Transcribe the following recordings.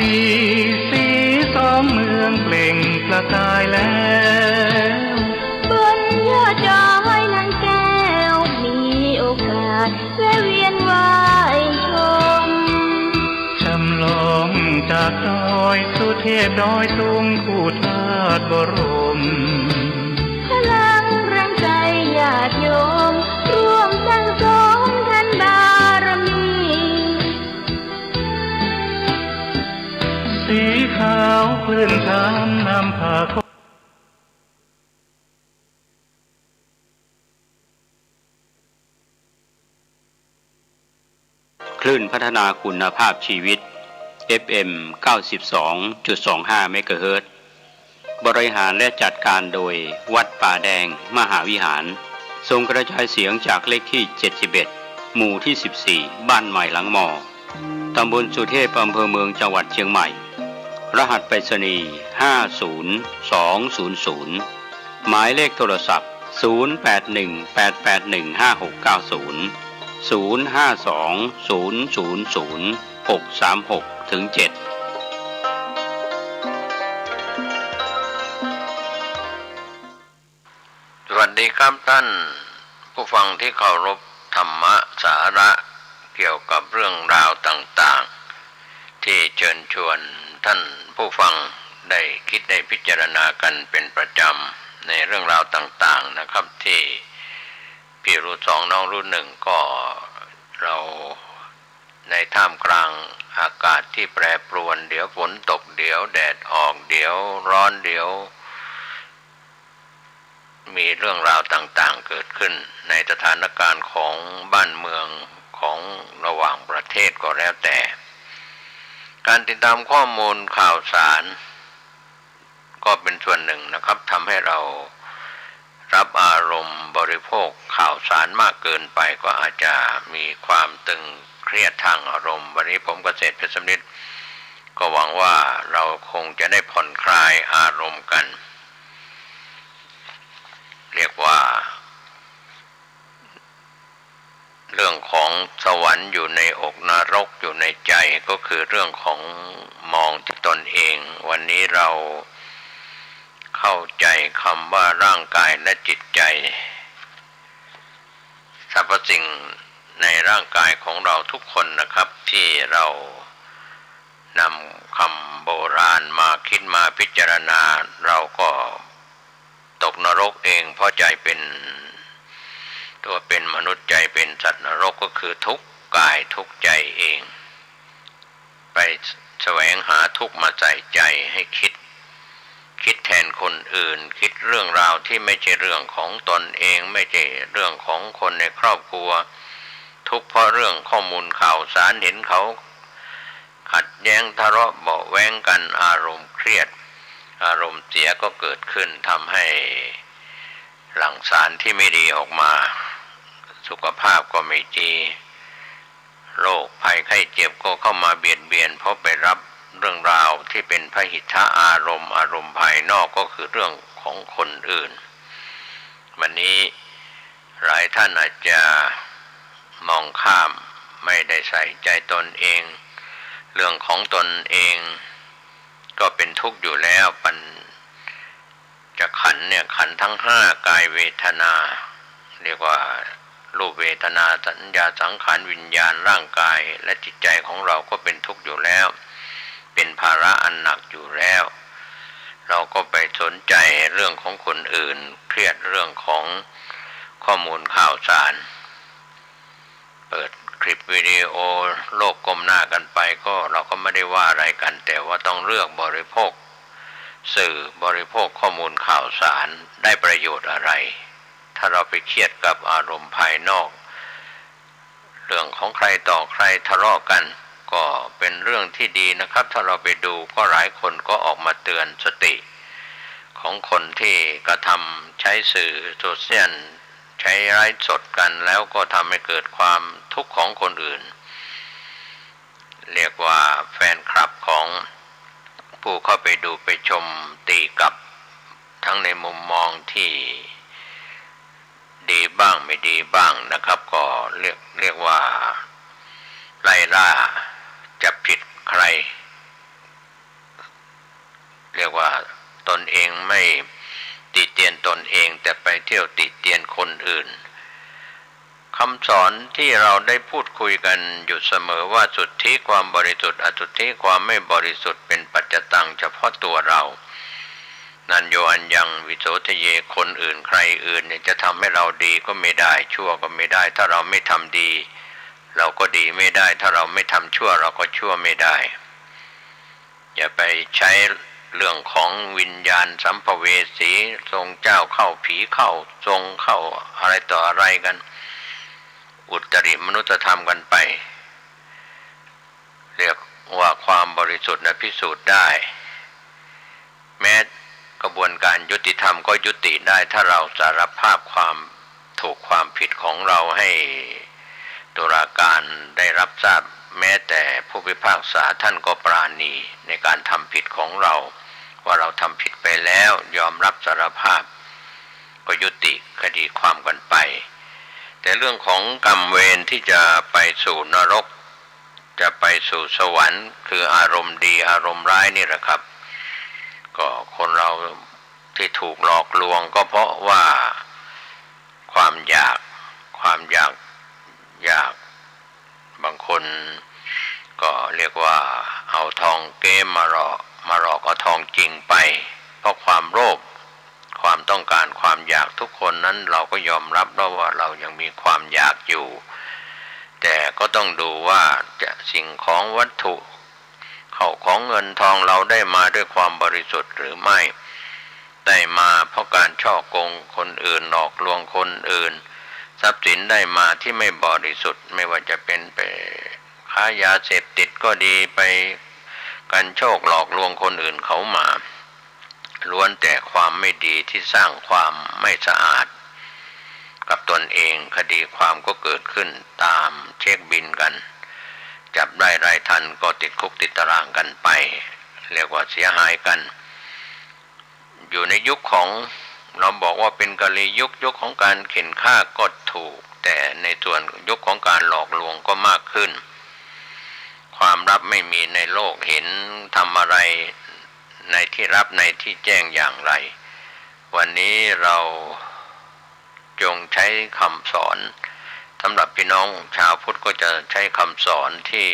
ดีย์สีสองเมืองเปล่งประกายแล้วบนยอดดอยนางแก้วมีโอกาสแวะเวียนไหว้ชมจำลองจากดอยสุเทพดอยตุงคู่ธาตุบรมพลังแรงใจญาติโยมร่วมสั่งสมท่านบารมีสีขาวคลื่นทางนำพาคลื่นพัฒนาคุณภาพชีวิต FM 92.25 เมกะเฮิรตซ์บริหารและจัดการโดยวัดป่าแดงมหาวิหารส่งกระจายเสียงจากเลขที่ 71 หมู่ที่ 14 บ้านใหม่หลังมอตำบลสุเทพอำเภอเมืองจังหวัดเชียงใหม่รหัสไปรษณีย์ 50200 หมายเลขโทรศัพท์ 0818815690 052000636-7สวัสดีครับท่านผู้ฟังที่เคารพธรรมะสาระเกี่ยวกับเรื่องราวต่างๆที่เชิญชวนท่านผู้ฟังได้คิดได้พิจารณากันเป็นประจำในเรื่องราวต่างๆนะครับที่พี่รู้สองน้องรู้หนึ่งก็เราในท่ามกลางอากาศที่แปรปรวนเดี๋ยวฝนตกเดี๋ยวแดดออกเดี๋ยวร้อนเดี๋ยวมีเรื่องราวต่างๆเกิดขึ้นในสถานการณ์ของบ้านเมืองของระหว่างประเทศก็แล้วแต่การติดตามข้อมูลข่าวสารก็เป็นส่วนหนึ่งนะครับทำให้เรารับอารมณ์บริโภคข่าวสารมากเกินไปก็อาจจะมีความตึงเครียดทางอารมณ์วันนี้ผมเกษตรเพชรสำริดก็หวังว่าเราคงจะได้ผ่อนคลายอารมณ์กันเรียกว่าเรื่องของสวรรค์อยู่ในอกนรกอยู่ในใจก็คือเรื่องของมองที่ตนเองวันนี้เราเข้าใจคำว่าร่างกายและจิตใจสรรพสิ่งในร่างกายของเราทุกคนนะครับที่เรานำคำโบราณมาคิดมาพิจารณาเราก็ตกนรกเองเพราะใจเป็นตัวเป็นมนุษย์ใจเป็นสัตว์นรกก็คือทุกข์กายทุกข์ใจเองไปแสวงหาทุกข์มาใส่ใจให้คิดแทนคนอื่นคิดเรื่องราวที่ไม่ใช่เรื่องของตนเองไม่ใช่เรื่องของคนในครอบครัวทุกข์เพราะเรื่องข้อมูลข่าวสารเห็นเขาขัดแย้งทะเลาะเบาะแว้งกันอารมณ์เครียดอารมณ์เสียก็เกิดขึ้นทำให้หลั่งสารที่ไม่ดีออกมาสุขภาพก็ไม่ดีโรคภัยไข้เจ็บก็เข้ามาเบียดเบียนเพราะไปรับเรื่องราวที่เป็นพหิทธอารมณ์ภายนอกก็คือเรื่องของคนอื่นวันนี้หลายท่านอาจจะมองข้ามไม่ได้ใส่ใจตนเองเรื่องของตนเองก็เป็นทุกข์อยู่แล้วปัญจขันธ์เนี่ยขันธ์ทั้ง5กายเวทนาเรียกว่ารูปเวทนาสัญญาสังขารวิญญาณร่างกายและจิตใจของเราก็เป็นทุกข์อยู่แล้วเป็นภาระอันหนักอยู่แล้วเราก็ไปสนใจเรื่องของคนอื่นเครียดเรื่องของข้อมูลข่าวสารเปิดคลิปวิดีโอโลกก้มหน้ากันไปก็เราก็ไม่ได้ว่าอะไรกันแต่ว่าต้องเลือกบริโภคสื่อบริโภคข้อมูลข่าวสารได้ประโยชน์อะไรถ้าเราไปเครียดกับอารมณ์ภายนอกเรื่องของใครต่อใครทะเลาะกันก็เป็นเรื่องที่ดีนะครับถ้าเราไปดูก็หลายคนก็ออกมาเตือนสติของคนที่กระทำใช้สื่อโซเชียลใช้ไลฟ์สดกันแล้วก็ทำให้เกิดความทุกข์ของคนอื่นเรียกว่าแฟนคลับของผู้เข้าไปดูไปชมตีกลับทั้งในมุมมองที่ดีบ้างไม่ดีบ้างนะครับก็เรียกว่าไล่ล่าจับผิดใคร ตนเองแต่ไปเที่ยวติเตียนคนอื่นคำสอนที่เราได้พูดคุยกันอยู่เสมอว่าสุทธิความบริสุทธิ์อสุทธิความไม่บริสุทธิ์เป็นปัจจตังเฉพาะตัวเรานันโยอัญญังวิโสทะเยคนอื่นใครอื่นเนี่ยจะทำให้เราดีก็ไม่ได้ชั่วก็ไม่ได้ถ้าเราไม่ทำดีเราก็ดีไม่ได้ถ้าเราไม่ทำชั่วเราก็ชั่วไม่ได้อย่าไปใช้เรื่องของวิญญาณสัมภเวสีทรงเจ้าเข้าผีเข้าทรงเข้าอะไรต่ออะไรกันอุตริมนุษยธรรมกันไปเรียกว่าความบริสุทธิ์นะพิสูจน์ได้แม้กระบวนการยุติธรรมก็ยุติได้ถ้าเราสารภาพความถูกความผิดของเราให้ตุลาการได้รับทราบแม้แต่ผู้พิพากษาท่านก็ปราณีในการทำผิดของเราว่าเราทำผิดไปแล้วยอมรับสารภาพก็ยุติคดีความกันไปแต่เรื่องของกรรมเวรที่จะไปสู่นรกจะไปสู่สวรรค์คืออารมณ์ดีอารมณ์ร้ายนี่แหละครับก็คนเราที่ถูกหลอกลวงก็เพราะว่าความอยากบางคนก็เรียกว่าเอาทองเก๊มาหลอกเอาทองจริงไปเพราะความโลภความต้องการความอยากทุกคนนั้นเราก็ยอมรับแล้วว่าเรายังมีความอยากอยู่แต่ก็ต้องดูว่าจะสิ่งของวัตถุเข้าของเงินทองเราได้มาด้วยความบริสุทธิ์หรือไม่ได้มาเพราะการฉ้อโกงคนอื่นหลอกลวงคนอื่นทรัพย์สินได้มาที่ไม่บริสุทธิ์ไม่ว่าจะเป็นไปค้ายาเสพติดก็ดีไปกันโชคหลอกลวงคนอื่นเขามาล้วนแต่ความไม่ดีที่สร้างความไม่สะอาดกับตนเองคดีความก็เกิดขึ้นตามเช็คบินกันจับได้ไล่ทันก็ติดคุกติดตารางกันไปเรียกว่าเสียหายกันอยู่ในยุคของเราบอกว่าเป็นกาลียุคของการเข็นฆ่าก็ถูกแต่ในส่วนยุคของการหลอกลวงก็มากขึ้นความลับไม่มีในโลกเห็นทำอะไรในที่รับในที่แจ้งอย่างไรวันนี้เราจงใช้คำสอนสำหรับพี่น้องชาวพุทธก็จะใช้คำสอนที่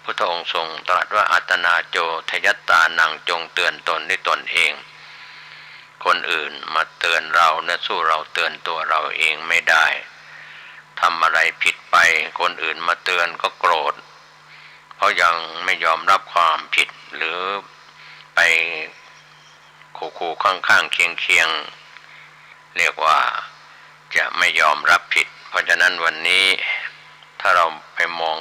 พุทธองค์ทรงตรัสว่าอัตนาโจทยัตตานังจงเตือนตนด้วยตนเองคนอื่นมาเตือนเราเนี่ยสู้เราเตือนตัวเราเองไม่ได้ทำอะไรผิดไปคนอื่นมาเตือนก็โกรธเพราะยังไม่ยอมรับความผิดหรือไปขู่ๆข้างๆเคียงเรียกว่าจะไม่ยอมรับผิดเพราะฉะนั้นวันนี้ถ้าเราไปมอง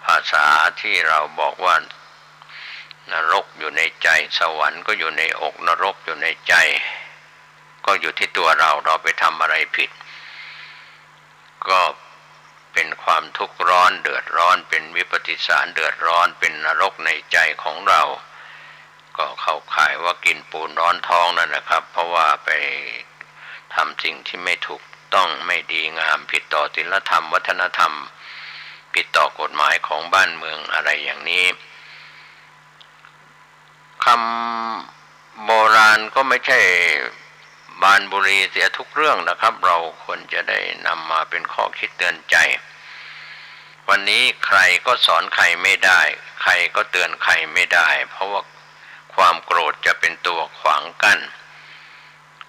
ภาษาที่เราบอกว่านรกอยู่ในใจสวรรค์ก็อยู่ในอกนรกอยู่ในใจก็อยู่ที่ตัวเราไปทำอะไรผิดก็เป็นความทุกข์ร้อนเดือดร้อนเป็นวิปฏิสารเดือดร้อนเป็นนรกในใจของเราก็เข้าข่ายว่ากินปูนร้อนท้องนั่นนะครับเพราะว่าไปทำสิ่งที่ไม่ถูกต้องไม่ดีงามผิดต่อศีลธรรมวัฒนธรรมผิดต่อกฎหมายของบ้านเมืองอะไรอย่างนี้คำโบราณก็ไม่ใช่บานบุรีเสียทุกเรื่องนะครับเราควรจะได้นำมาเป็นข้อคิดเตือนใจวันนี้ใครก็สอนใครไม่ได้ใครก็เตือนใครไม่ได้เพราะว่าความโกรธจะเป็นตัวขวางกั้น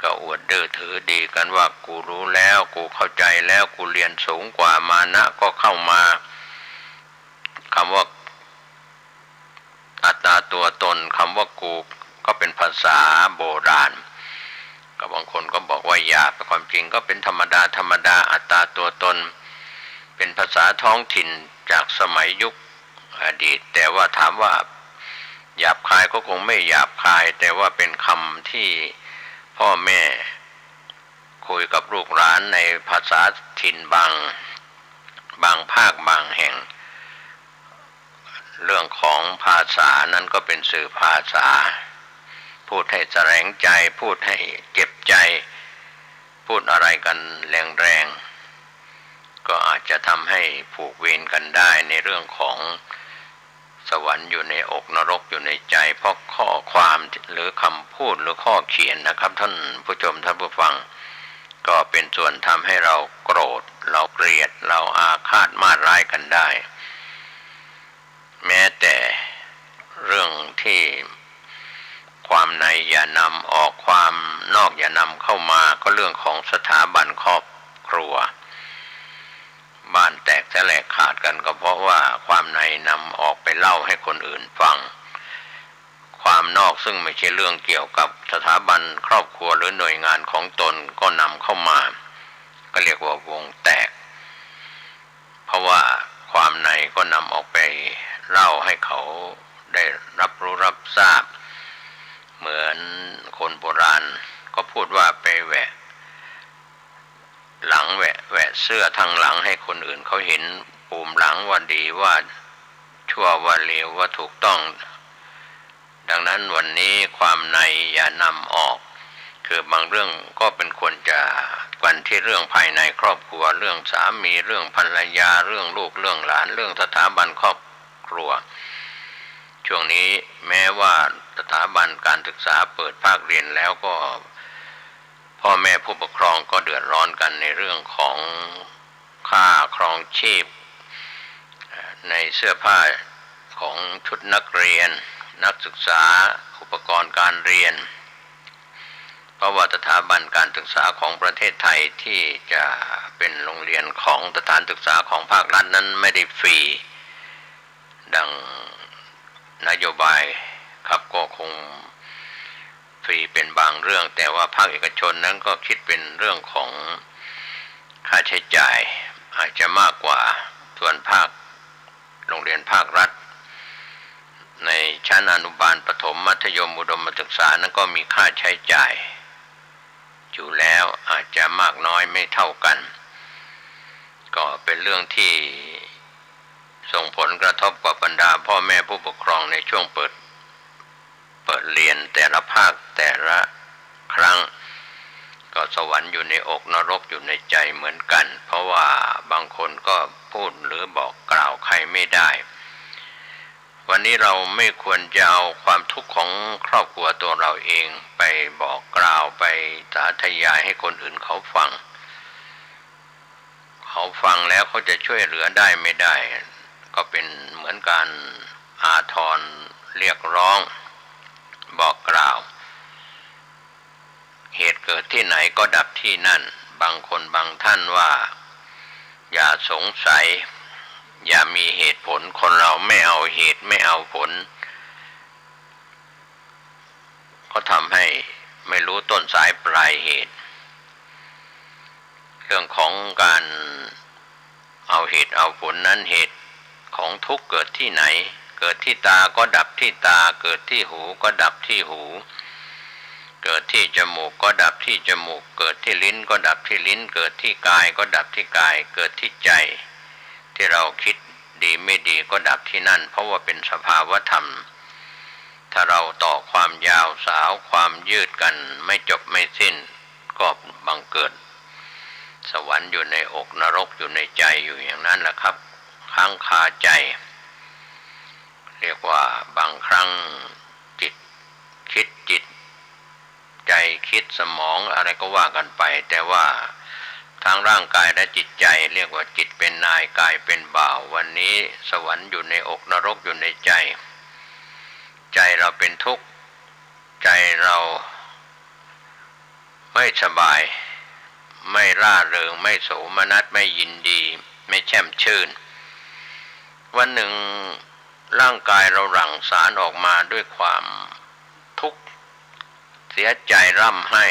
ก็อวดดื้อถือดีกันว่ากูรู้แล้วกูเข้าใจแล้วกูเรียนสูงกว่ามานะก็เข้ามาคำว่าอัตตาตัวตนคำว่ากูก็เป็นภาษาโบราณก็บางคนก็บอกว่าหยาบแต่ความจริงก็เป็นธรรมดาอัตตาตัวตนเป็นภาษาท้องถิ่นจากสมัยยุคอดีตแต่ว่าถามว่าหยาบคายก็คงไม่หยาบคายแต่ว่าเป็นคำที่พ่อแม่คุยกับลูกหลานในภาษาถิ่นบางภาคบางแห่งเรื่องของภาษานั้นก็เป็นสื่อภาษาพูดให้แสลงใจพูดให้เจ็บใจพูดอะไรกันแรงๆก็อาจจะทำให้ผูกเวรกันได้ในเรื่องของ สวรรค์อยู่ในอกนรกอยู่ในใจเพราะข้อความหรือคำพูดหรือข้อเขียนนะครับท่านผู้ชมท่านผู้ฟังก็เป็นส่วนทำให้เราโกรธเราเกลียดเราอาฆาตมาร้ายกันได้แม้แต่เรื่องที่ความในอย่านำออกความนอกอย่านำเข้ามาก็เรื่องของสถาบันครอบครัวบ้านแตกแสลกขาดกันก็เพราะว่าความในนำออกไปเล่าให้คนอื่นฟังความนอกซึ่งไม่ใช่เรื่องเกี่ยวกับสถาบันครอบครัวหรือหน่วยงานของตนก็นำเข้ามาก็เรียกว่าวงแตกเพราะว่าความในก็นำออกไปเล่าให้เขาได้รับรู้รับทราบเหมือนคนโบราณก็พูดว่าไปแหวะหลังแหวะเสื้อทางหลังให้คนอื่นเขาเห็นปูมหลังว่าดีว่าชั่วว่าเลวว่าถูกต้องดังนั้นวันนี้ความในอย่านำออกคือบางเรื่องก็เป็นควรจะกันที่เรื่องภายในครอบครัวเรื่องสามีเรื่องภรรยาเรื่องลูกเรื่องหลานเรื่องสถาบันครอบครัวช่วงนี้แม้ว่าสถาบันการศึกษาเปิดภาคเรียนแล้วก็พ่อแม่ผู้ปกครองก็เดือดร้อนกันในเรื่องของค่าครองชีพในเสื้อผ้าของชุดนักเรียนนักศึกษาอุปกรณ์การเรียนเพราะว่าสถาบันการศึกษาของประเทศไทยที่จะเป็นโรงเรียนของสถานศึกษาของภาครัฐนั้นไม่ได้ฟรีดังนโยบายครับก็คงฟรีเป็นบางเรื่องแต่ว่าภาคเอกชนนั้นก็คิดเป็นเรื่องของค่าใช้จ่ายอาจจะมากกว่าส่วนภาคโรงเรียนภาครัฐในชั้นอนุบาลประถมมัธยมอุดมศึกษานั้นก็มีค่าใช้จ่ายอยู่แล้วอาจจะมากน้อยไม่เท่ากันก็เป็นเรื่องที่ส่งผลกระทบกับบรรดาพ่อแม่ผู้ปกครองในช่วงเปิดเรียนแต่ละภาคแต่ละครั้งก็สวรรค์อยู่ในอกนรกอยู่ในใจเหมือนกันเพราะว่าบางคนก็พูดหรือบอกกล่าวใครไม่ได้วันนี้เราไม่ควรจะเอาความทุกข์ของครอบครัวตัวเราเองไปบอกกล่าวไปสาธยายให้คนอื่นเขาฟังแล้วเขาจะช่วยเหลือได้ไม่ได้ก็เป็นเหมือนการอาทรเรียกร้องบอกกล่าวเหตุเกิดที่ไหนก็ดับที่นั่นบางคนบางท่านว่าอย่าสงสัยอย่ามีเหตุผลคนเราไม่เอาเหตุไม่เอาผลก็ทำให้ไม่รู้ต้นสายปลายเหตุเรื่องของการเอาเหตุเอาผลนั้นเหตุของทุกข์เกิดที่ไหนเกิดที่ตาก็ดับที่ตาเกิดที่หูก็ดับที่หูเกิดที่จมูกก็ดับที่จมูกเกิดที่ลิ้นก็ดับที่ลิ้นเกิดที่กายก็ดับที่กายเกิดที่ใจที่เราคิดดีไม่ดีก็ดับที่นั่นเพราะว่าเป็นสภาวธรรมถ้าเราต่อความยาวสาวความยืดกันไม่จบไม่สิ้นก็บังเกิดสวรรค์อยู่ในอกนรกอยู่ในใจอยู่อย่างนั้นแหละครับค้างคาใจเรียกว่าบางครั้งจิตคิดจิตใจคิดสมองอะไรก็ว่ากันไปแต่ว่าทางร่างกายและจิตใจเรียกว่าจิตเป็นนายกายเป็นบ่าววันนี้สวรรค์อยู่ในอกนรกอยู่ในใจเราเป็นทุกข์ใจเราไม่สบายไม่ร่าเริงไม่โสมนัสไม่ยินดีไม่แช่มชื่นวันหนึ่งร่างกายเราหลั่งสารออกมาด้วยความทุกข์เสียใจร่ำไห้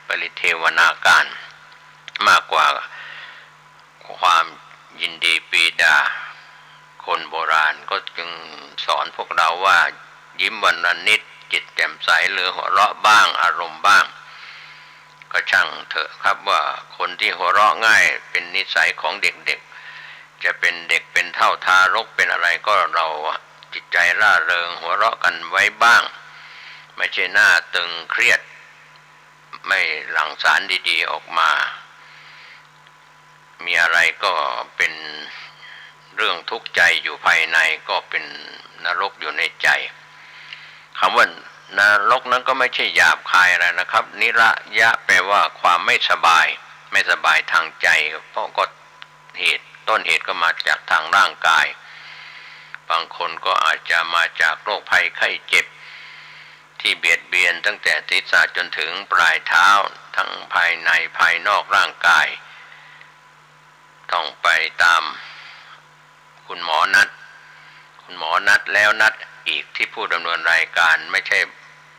ปริเทวนาการมากกว่าความยินดีปรีดาคนโบราณก็จึงสอนพวกเราว่ายิ้มวันละนิดจิตแจ่มใสหรือหัวเราะบ้างอารมณ์บ้างก็ช่างเถอะครับว่าคนที่หัวเราะง่ายเป็นนิสัยของเด็กๆจะเป็นเด็กเป็นเท่าทารกเป็นอะไรก็เราจิตใจร่าเริงหัวเราะกันไว้บ้างไม่ใช่หน้าตึงเครียดไม่หลั่งสารดีๆออกมามีอะไรก็เป็น เรื่องทุกข์ใจอยู่ภายในก็เป็นนรกอยู่ในใจคำว่านรกนั้นก็ไม่ใช่หยาบคายอะไรนะครับนิระยะแปลว่าความไม่สบายทางใจเพราะก็ต้นเหตุก็มาจากทางร่างกายบางคนก็อาจจะมาจากโรคภัยไข้เจ็บที่เบียดเบียนตั้งแต่ศีรษะจนถึงปลายเท้าทั้งภายในภายนอกร่างกายต้องไปตามคุณหมอนัดแล้วนัดอีกที่ผู้ดำเนินรายการไม่ใช่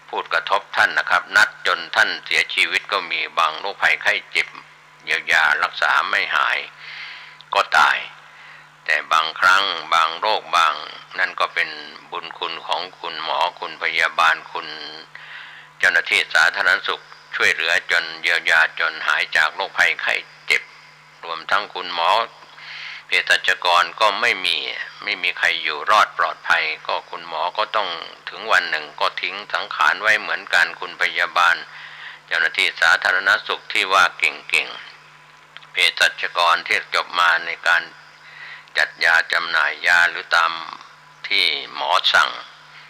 พูดกระทบท่านนะครับนัดจนท่านเสียชีวิตก็มีบางโรคภัยไข้เจ็บเยียวยารักษาไม่หายก็ตายแต่บางครั้งบางโรคบางนั่นก็เป็นบุญคุณของคุณหมอคุณพยาบาลคุณเจ้าหน้าที่สาธารณสุขช่วยเหลือจนเยียวยาจนหายจากโรคภัยไข้เจ็บรวมทั้งคุณหมอเภสัชกรก็ไม่มีใครอยู่รอดปลอดภัยก็คุณหมอก็ต้องถึงวันหนึ่งก็ทิ้งสังขารไว้เหมือนกันคุณพยาบาลเจ้าหน้าที่สาธารณสุขที่ว่าเก่งเภสัชกรที่จบมาในการจัดยาจำหน่ายยาหรือตามที่หมอสั่ง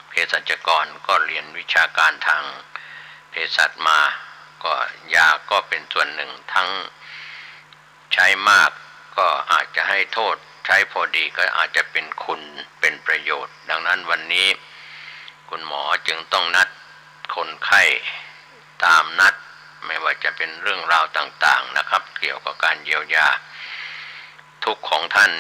เภสัชกรก็เรียนวิชาการทางเภสัชมาก็ยาก็เป็นส่วนหนึ่งทั้งใช้มากก็อาจจะให้โทษใช้พอดีก็อาจจะเป็นคุณเป็นประโยชน์ดังนั้นวันนี้คุณหมอจึงต้องนัดคนไข้ตามนัดไม่ว่าจะเป็นเรื่องราวต่างๆนะครับเกี่ยวกับการเยียวยาทุกของท่าน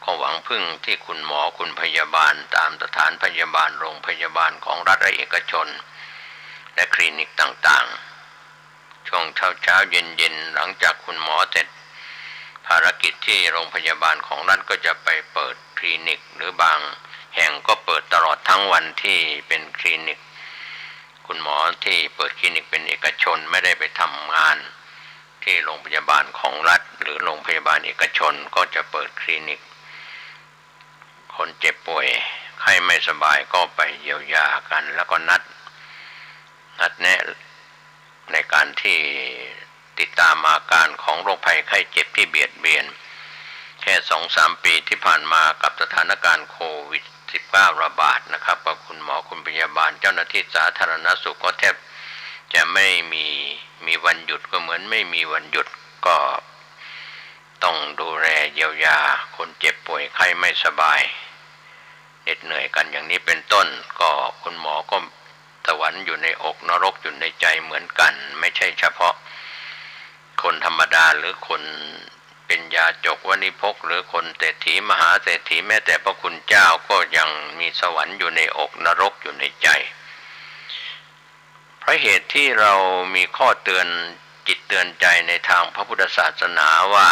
ก็หวังพึ่งที่คุณหมอคุณพยาบาลตามสถานพยาบาลโรงพยาบาลของรัฐและเอกชนและคลินิกต่างๆช่วงเช้าเย็นหลังจากคุณหมอเสร็จภารกิจที่โรงพยาบาลของรัฐก็จะไปเปิดคลินิกหรือบางแห่งก็เปิดตลอดทั้งวันที่เป็นคลินิกคุณหมอที่เปิดคลินิกเป็นเอกชนไม่ได้ไปทำงานที่โรงพยาบาลของรัฐหรือโรงพยาบาลเอกชนก็จะเปิดคลินิกคนเจ็บป่วยไข้ไม่สบายก็ไปเยียวยากันแล้วก็นัดแนะในการที่ติดตามอาการของโรคภัยไข้เจ็บที่เบียดเบียนแค่ 2-3 ปีที่ผ่านมากับสถานการณ์โควิด -19 ระบาดนะครับกับคุณหมอคุณพยาบาลเจ้าหน้าที่สาธารณสุขก็แทบจะไม่มีวันหยุดก็เหมือนไม่มีวันหยุดก็ต้องดูแลเยียวยาคนเจ็บป่วยไข้ไม่สบายเหน็ดเหนื่อยกันอย่างนี้เป็นต้นก็คุณหมอก็สวรรค์อยู่ในอกนรกอยู่ในใจเหมือนกันไม่ใช่เฉพาะคนธรรมดาหรือคนเป็นยาจกวณิพกหรือคนเศรษฐีมหาเศรษฐีแม้แต่พระคุณเจ้าก็ยังมีสวรรค์อยู่ในอกนรกอยู่ในใจเพราะเหตุที่เรามีข้อเตือนจิตเตือนใจในทางพระพุทธศาสนาว่า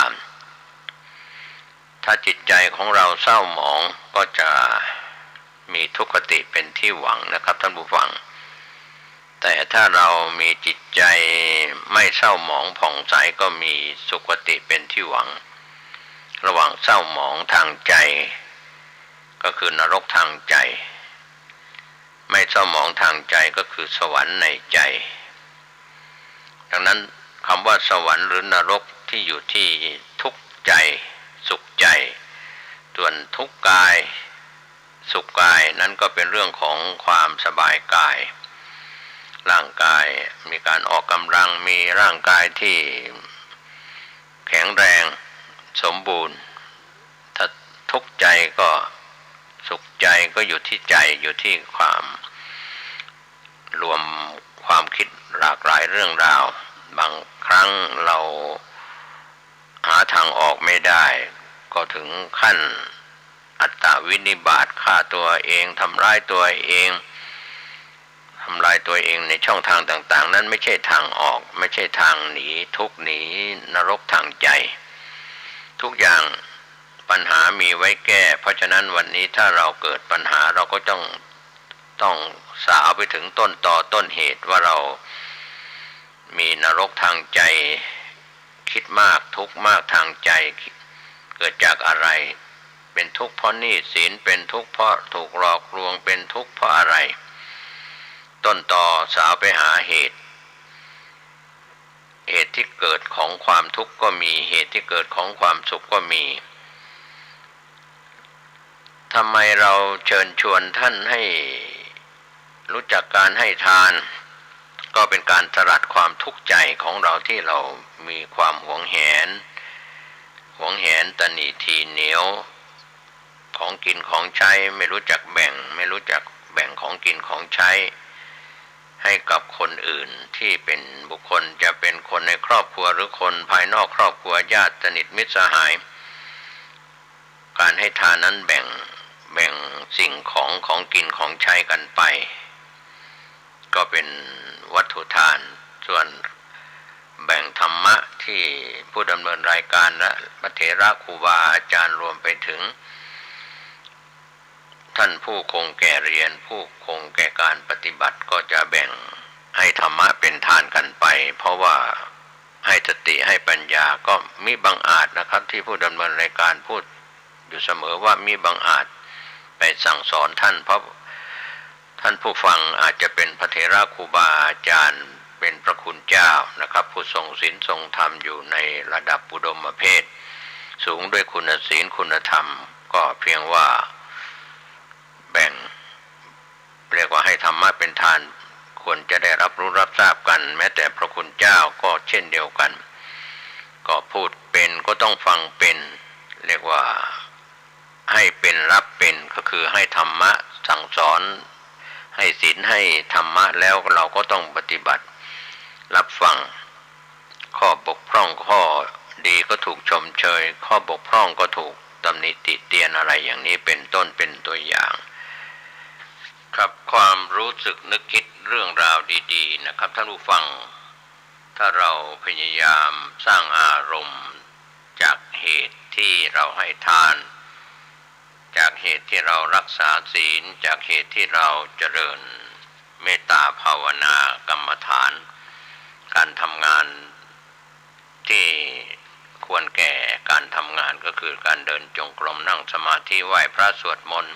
ถ้าจิตใจของเราเศร้าหมองก็จะมีทุกขติเป็นที่หวังนะครับท่านผู้ฟังแต่ถ้าเรามีจิตใจไม่เศร้าหมองผ่องใสก็มีสุขติเป็นที่หวังระหว่างเศร้าหมองทางใจก็คือนรกทางใจไม่เศร้าหมองทางใจก็คือสวรรค์ในใจดังนั้นคำว่าสวรรค์หรือนรกที่อยู่ที่ทุกข์ใจสุขใจส่วนทุกข์กายสุขกายนั้นก็เป็นเรื่องของความสบายกายร่างกายมีการออกกำลังมีร่างกายที่แข็งแรงสมบูรณ์ถ้าทุกข์ใจก็สุขใจก็อยู่ที่ใจอยู่ที่ความรวมความคิดหลากหลายเรื่องราวบางครั้งเราหาทางออกไม่ได้ก็ถึงขั้นอัตตวินิบาตฆ่าตัวเองทำร้ายตัวเองในช่องทางต่างๆนั้นไม่ใช่ทางออกไม่ใช่ทางหนีทุกข์หนีนรกทางใจทุกอย่างปัญหามีไว้แก้เพราะฉะนั้นวันนี้ถ้าเราเกิดปัญหาเราก็ต้องสาวไปถึงต้นตอต้นเหตุว่าเรามีนรกทางใจคิดมากทุกข์มากทางใจเกิดจากอะไรเป็นทุกข์เพราะหนี้สินเป็นทุกข์เพราะถูกหลอกลวงเป็นทุกข์เพราะอะไรต้นตอสาวไปหาเหตุที่เกิดของความทุกข์ก็มีเหตุที่เกิดของความสุขก็มี ทำไมเราเชิญชวนท่านให้รู้จักการให้ทานก็เป็นการสลัดความทุกข์ใจของเราที่เรามีความหวงแหนตณีทีเหนียวของกินของใช้ไม่รู้จักแบ่งของกินของใช้ให้กับคนอื่นที่เป็นบุคคลจะเป็นคนในครอบครัวหรือคนภายนอกครอบครัวญาติสนิทมิตรสหายการให้ทานนั้นแบ่งสิ่งของกินของใช้กันไปก็เป็นวัตถุทานส่วนแบ่งธรรมะที่ผู้ดำเนินรายการและพระเถระครูบาอาจารย์รวมไปถึงท่านผู้คงแก่เรียนผู้คงแก่การปฏิบัติก็จะแบ่งให้ธรรมะเป็นทานกันไปเพราะว่าให้สติให้ปัญญาก็มิบังอาจนะครับที่ผู้ดำเนินรายการพูดอยู่เสมอว่ามิบังอาจไปสั่งสอนท่านเพราะท่านผู้ฟังอาจจะเป็นพระเถระครูบาอาจารย์เป็นพระคุณเจ้านะครับผู้ทรงศีลทรงธรรมอยู่ในระดับอุดมเพศสูงด้วยคุณศีลคุณธรรมก็เพียงว่าแบ่งเรียกว่าให้ธรรมะเป็นทานควรจะได้รับรู้รับทราบกันแม้แต่พระคุณเจ้าก็เช่นเดียวกันก็พูดเป็นก็ต้องฟังเป็นเรียกว่าให้เป็นรับเป็นก็คือให้ธรรมะสั่งสอนให้ศีลให้ธรรมะแล้วเราก็ต้องปฏิบัติรับฟังข้อบกพร่องข้อดีก็ถูกชมเชยข้อบกพร่องก็ถูกตำหนิติเตียนอะไรอย่างนี้เป็นต้นเป็นตัวอย่างครับความรู้สึกนึกคิดเรื่องราวดีๆนะครับท่านผู้ฟังถ้าเราพยายามสร้างอารมณ์จากเหตุที่เราให้ทานจากเหตุที่เรารักษาศีลจากเหตุที่เราเจริญเมตตาภาวนากรรมฐานการทำงานที่ควรแก่การทำงานก็คือการเดินจงกรมนั่งสมาธิไหว้พระสวดมนต์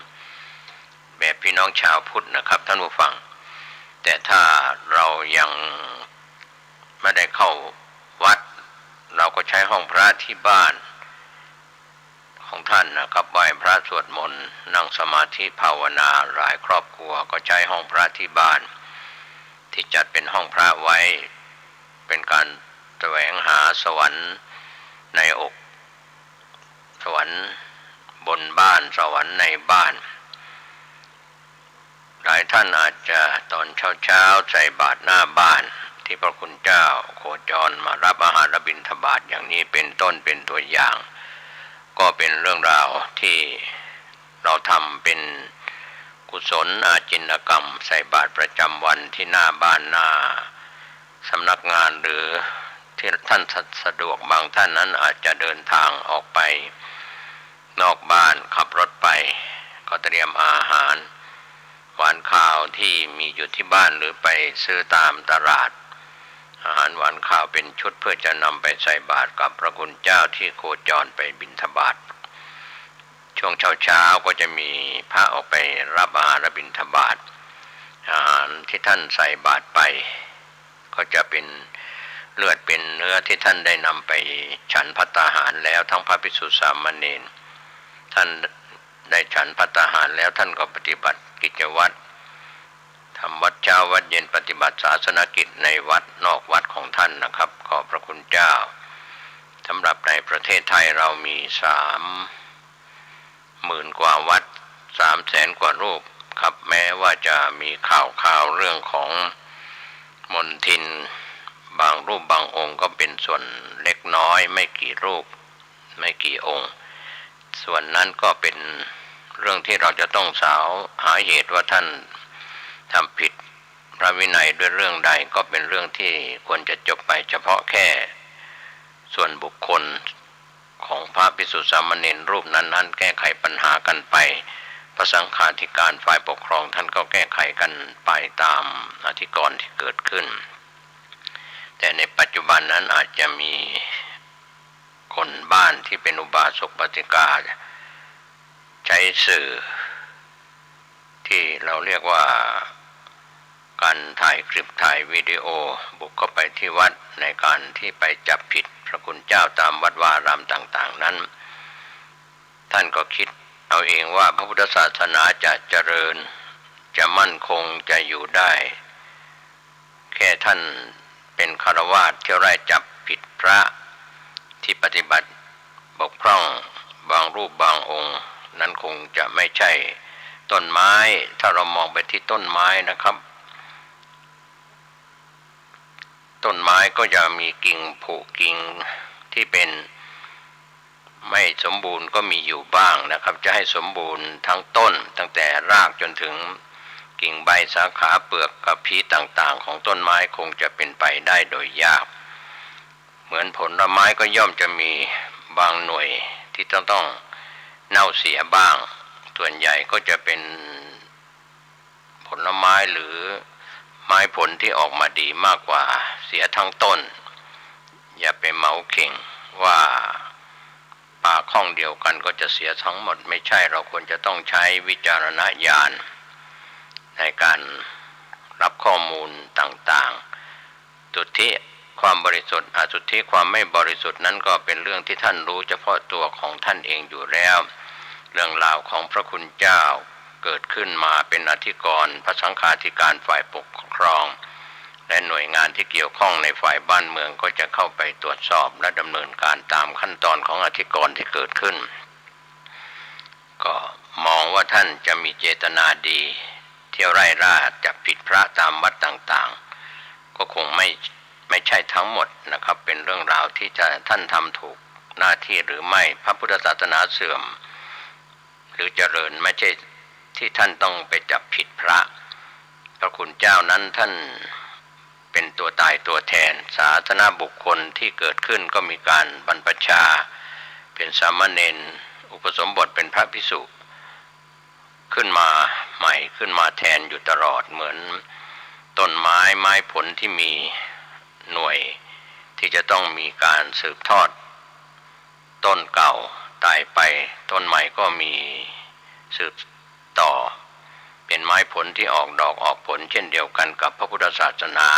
แบบพี่น้องชาวพุทธนะครับท่านผู้ฟังแต่ถ้าเรายังไม่ได้เข้าวัดเราก็ใช้ห้องพระที่บ้านของท่านนะครับไหว้พระสวดมนต์นั่งสมาธิภาวนาหลายครอบครัวก็ใช้ห้องพระที่บ้านที่จัดเป็นห้องพระไว้เป็นการแสวงหาสวรรค์ในอกสวรรค์บนบ้านสวรรค์ในบ้านหลายท่านอาจจะตอนเช้าใส่บาตรหน้าบ้านที่พระคุณเจ้าโคจรมารับอาหารบิณฑบาตอย่างนี้เป็นต้นเป็นตัวอย่างก็เป็นเรื่องราวที่เราทำเป็นกุศลอาจินกรรมใส่บาตรประจำวันที่หน้าบ้านหน้าสำนักงานหรือที่ท่านสะดวกบางท่านนั้นอาจจะเดินทางออกไปนอกบ้านขับรถไปก็เตรียมอาหารหวานข้าวที่มีอยู่ที่บ้านหรือไปซื้อตามตลาดอาหารหวานข้าวเป็นชุดเพื่อจะนำไปใส่บาตรกับพระคุณเจ้าที่โคจรไปบิณฑบาตช่วงเช้าก็จะมีพระออกไปรับอาหารบิณฑบาตอาหารที่ท่านใส่บาตรไปก็จะเป็นเลือดเป็นเนื้อที่ท่านได้นำไปฉันภัตตาหารแล้วทั้งพระภิกษุสามเณรท่านได้ฉันภัตตาหารแล้วท่านก็ปฏิบัติกิจวัตรทำวัดเช้าวัดเย็นปฏิบัติศาสนกิจในวัดนอกวัดของท่านนะครับขอบพระคุณเจ้าสำหรับในประเทศไทยเรามี30,000 กว่าวัด300,000 กว่ารูปครับแม้ว่าจะมีข่าวเรื่องของมณฑินบางรูปบางองค์ก็เป็นส่วนเล็กน้อยไม่กี่รูปไม่กี่องค์ส่วนนั้นก็เป็นเรื่องที่เราจะต้องหาเหตุว่าท่านทำผิดพระวินัยด้วยเรื่องใดก็เป็นเรื่องที่ควรจะจบไปเฉพาะแค่ส่วนบุคคลของพระภิกษุสามเณรรูปนั้นแก้ไขปัญหากันไปพระสังฆาธิการฝ่ายปกครองท่านก็แก้ไขกันไปตามอธิกรณ์ที่เกิดขึ้นแต่ในปัจจุบันนั้นอาจจะมีคนบ้านที่เป็นอุบาสกอุบาสิกาใช้สื่อที่เราเรียกว่าการถ่ายคลิปถ่ายวิดีโอบุกเข้าไปที่วัดในการที่ไปจับผิดพระคุณเจ้าตามวัดวาอารามต่างๆนั้นท่านก็คิด เอาเองว่าพระพุทธศาสนาจะเจริญจะมั่นคงจะอยู่ได้แค่ท่านเป็นฆราวาสที่ไล่จับผิดพระที่ปฏิบัติบกพร่องบางรูปบางองค์นั้นคงจะไม่ใช่ต้นไม้ถ้าเรามองไปที่ต้นไม้นะครับต้นไม้ก็จะมีกิ่งผุกิ่งที่เป็นไม่สมบูรณ์ก็มีอยู่บ้างนะครับจะให้สมบูรณ์ทั้งต้นตั้งแต่รากจนถึงกิ่งใบสาขาเปลือกกระพี้ต่างๆของต้นไม้คงจะเป็นไปได้โดยยากเหมือนผลไม้ก็ย่อมจะมีบางหน่วยที่ต้องเน่าเสียบ้างส่วนใหญ่ก็จะเป็นผลไม้หรือไม้ผลที่ออกมาดีมากกว่าเสียทั้งต้นอย่าไปเหมาเข่งว่าป่าข้องเดียวกันก็จะเสียทั้งหมดไม่ใช่เราควรจะต้องใช้วิจารณญาณในการรับข้อมูลต่างๆสุทธิความบริสุทธิ์อสุทธิความไม่บริสุทธิ์นั้นก็เป็นเรื่องที่ท่านรู้เฉพาะตัวของท่านเองอยู่แล้วเรื่องราวของพระคุณเจ้าเกิดขึ้นมาเป็นอธิกรณ์พระสังฆาธิการฝ่ายปกครองและหน่วยงานที่เกี่ยวข้องในฝ่ายบ้านเมืองก็จะเข้าไปตรวจสอบและดำเนินการตามขั้นตอนของอธิกรณ์ที่เกิดขึ้นก็มองว่าท่านจะมีเจตนาดีเที่ยวไล่ล่าจับผิดพระตามวัดต่างๆก็คงไม่ใช่ทั้งหมดนะครับเป็นเรื่องราวที่ท่านทำถูกหน้าที่หรือไม่พระพุทธศาสนาเสื่อมหรือเจริญไม่ใช่ที่ท่านต้องไปจับผิดพระคุณเจ้านั้นท่านเป็นตัวตายตัวแทนสาธารณบุคคลที่เกิดขึ้นก็มีการบรรพชาเป็นสามเณรอุปสมบทเป็นพระภิกษุขึ้นมาใหม่ขึ้นมาแทนอยู่ตลอดเหมือนต้นไม้ผลที่มีหน่วยที่จะต้องมีการสืบทอดต้นเก่าตายไปต้นใหม่ก็มีสืบต่อเป็นไม้ผลที่ออกดอกออกผลเช่นเดียวกันกับพระพุทธศาสนา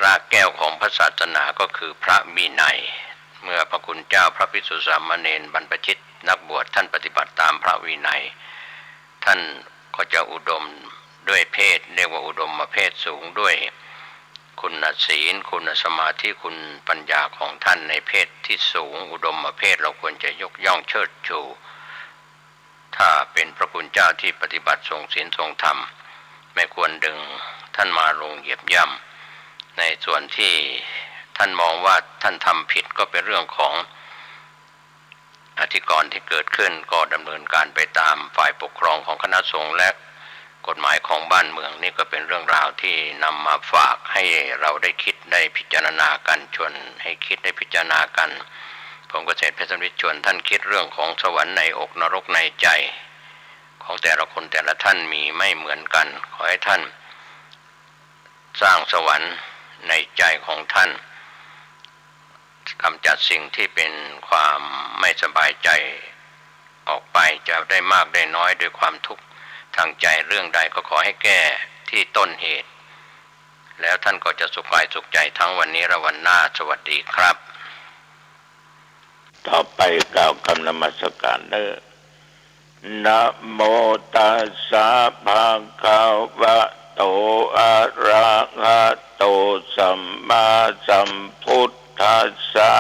รากแก้วของพระศาสนาก็คือพระวินัยเมื่อพระคุณเจ้าพระภิกษุสามเณรบรรพชิตนักบวชท่านปฏิบัติตามพระวินัยท่านก็จะอุดมด้วยเพศเรียกว่าอุดมเพศสูงด้วยคุณศีลคุณสมาธิคุณปัญญาของท่านในเพศที่สูงอุดมเพศเราควรจะยกย่องเชิดชูถ้าเป็นพระคุณเจ้าที่ปฏิบัติทรงศีลทรงธรรมไม่ควรดึงท่านมาลงเหยียบย่ำในส่วนที่ท่านมองว่าท่านทำผิดก็เป็นเรื่องของอธิกรณ์ที่เกิดขึ้นก็ดำเนินการไปตามฝ่ายปกครองของคณะสงฆ์และกฎหมายของบ้านเมืองนี่ก็เป็นเรื่องราวที่นำมาฝากให้เราได้คิดได้พิจารณากันชวนให้คิดได้พิจารณากันผมก็เสด็จพระสัมฤทธิ์ชวนท่านคิดเรื่องของสวรรค์ในอกนรกในใจของแต่ละคนแต่ละท่านมีไม่เหมือนกันขอให้ท่านสร้างสวรรค์ในใจของท่านกำจัดสิ่งที่เป็นความไม่สบายใจออกไปจะได้มากได้น้อยด้วยความทุกข์ทางใจเรื่องใดก็ขอให้แก้ที่ต้นเหตุแล้วท่านก็จะสุขกายสุขใจทั้งวันนี้และวันหน้าสวัสดีครับต่อไปกล่าวคำนมัสการนะโมตัสสะภะคะวะโตอะระหะโตสัมมาสัมพุทธัสสะ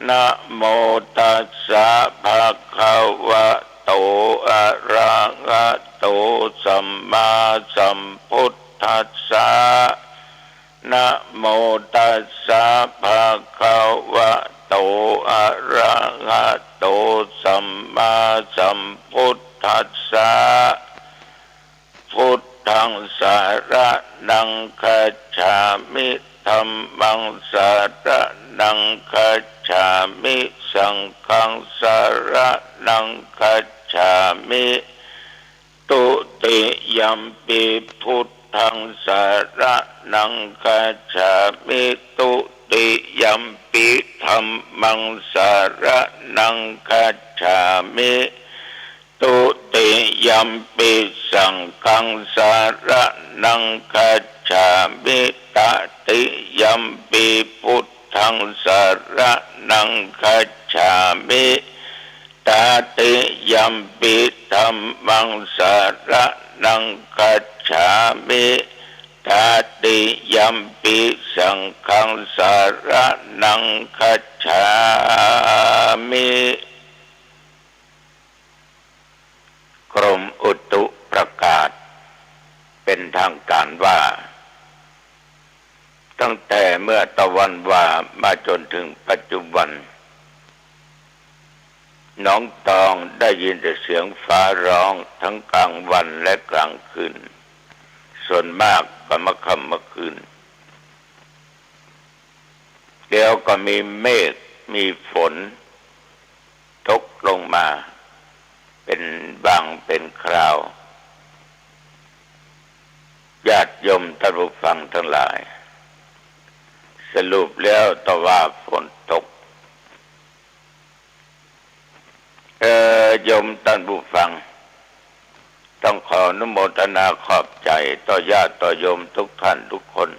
นะโมตัสสะภะคะวะโตอะระหะโตสัมมาสัมพุทธัสสะนะโมตัสสะภะคะวะโตอะระหะโตสัมมาสัมพุทธัสสะพุทธังสารนังคัจฉามิธัมมังสารนังคัจฉามิสังฆังสารนังคัจฉามิตุติยัมปิพุทธังสารนังคัจฉามิตุติยัมปิธัมมังสารนังคัจฉามิตุติยัมปิสังฆังสารนังคัจฉามิตติยัมปิพุทธังสารนังคัจฉามิต าติยัมปิธัมมังสรณังคัจฉามิตาติยัมปิสังฆังสรณังคัจฉามิกรมอุตุประกาศเป็นทางการว่าตั้งแต่เมื่อตะวันว่ามาจนถึงปัจจุบันน้องตองได้ยินแต่เสียงฟ้าร้องทั้งกลางวันและกลางคืนส่วนมากก็มาค่ำเมื่อคืนเดี๋ยวก็มีเมฆมีฝนตกลงมาเป็นบางเป็นคราวญาติโยมท่านผู้ฟังทั้งหลายสรุปแล้วต่อว่าฝนตกโยมท่านผู้ฟังต้องขออนุโมทนาขอบใจต่อญาติต่อโยมทุกท่านทุกคน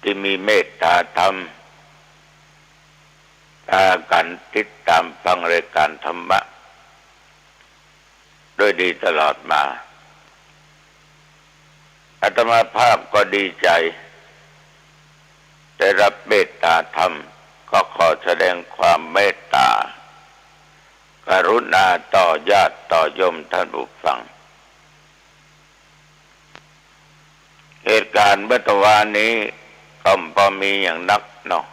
ที่มีเมตตาธรรมการติดตามฟังรายการธรรมะโดยดีตลอดมาอาตมาภาพก็ดีใจได้รับเมตตาธรรมก็ขอแสดงความเมตตากรุณาต่อญาติต่อโยมท่านผู้ฟังเหตุการณ์เมื่อวานนี้ก็พอมีอย่างนักเนาะ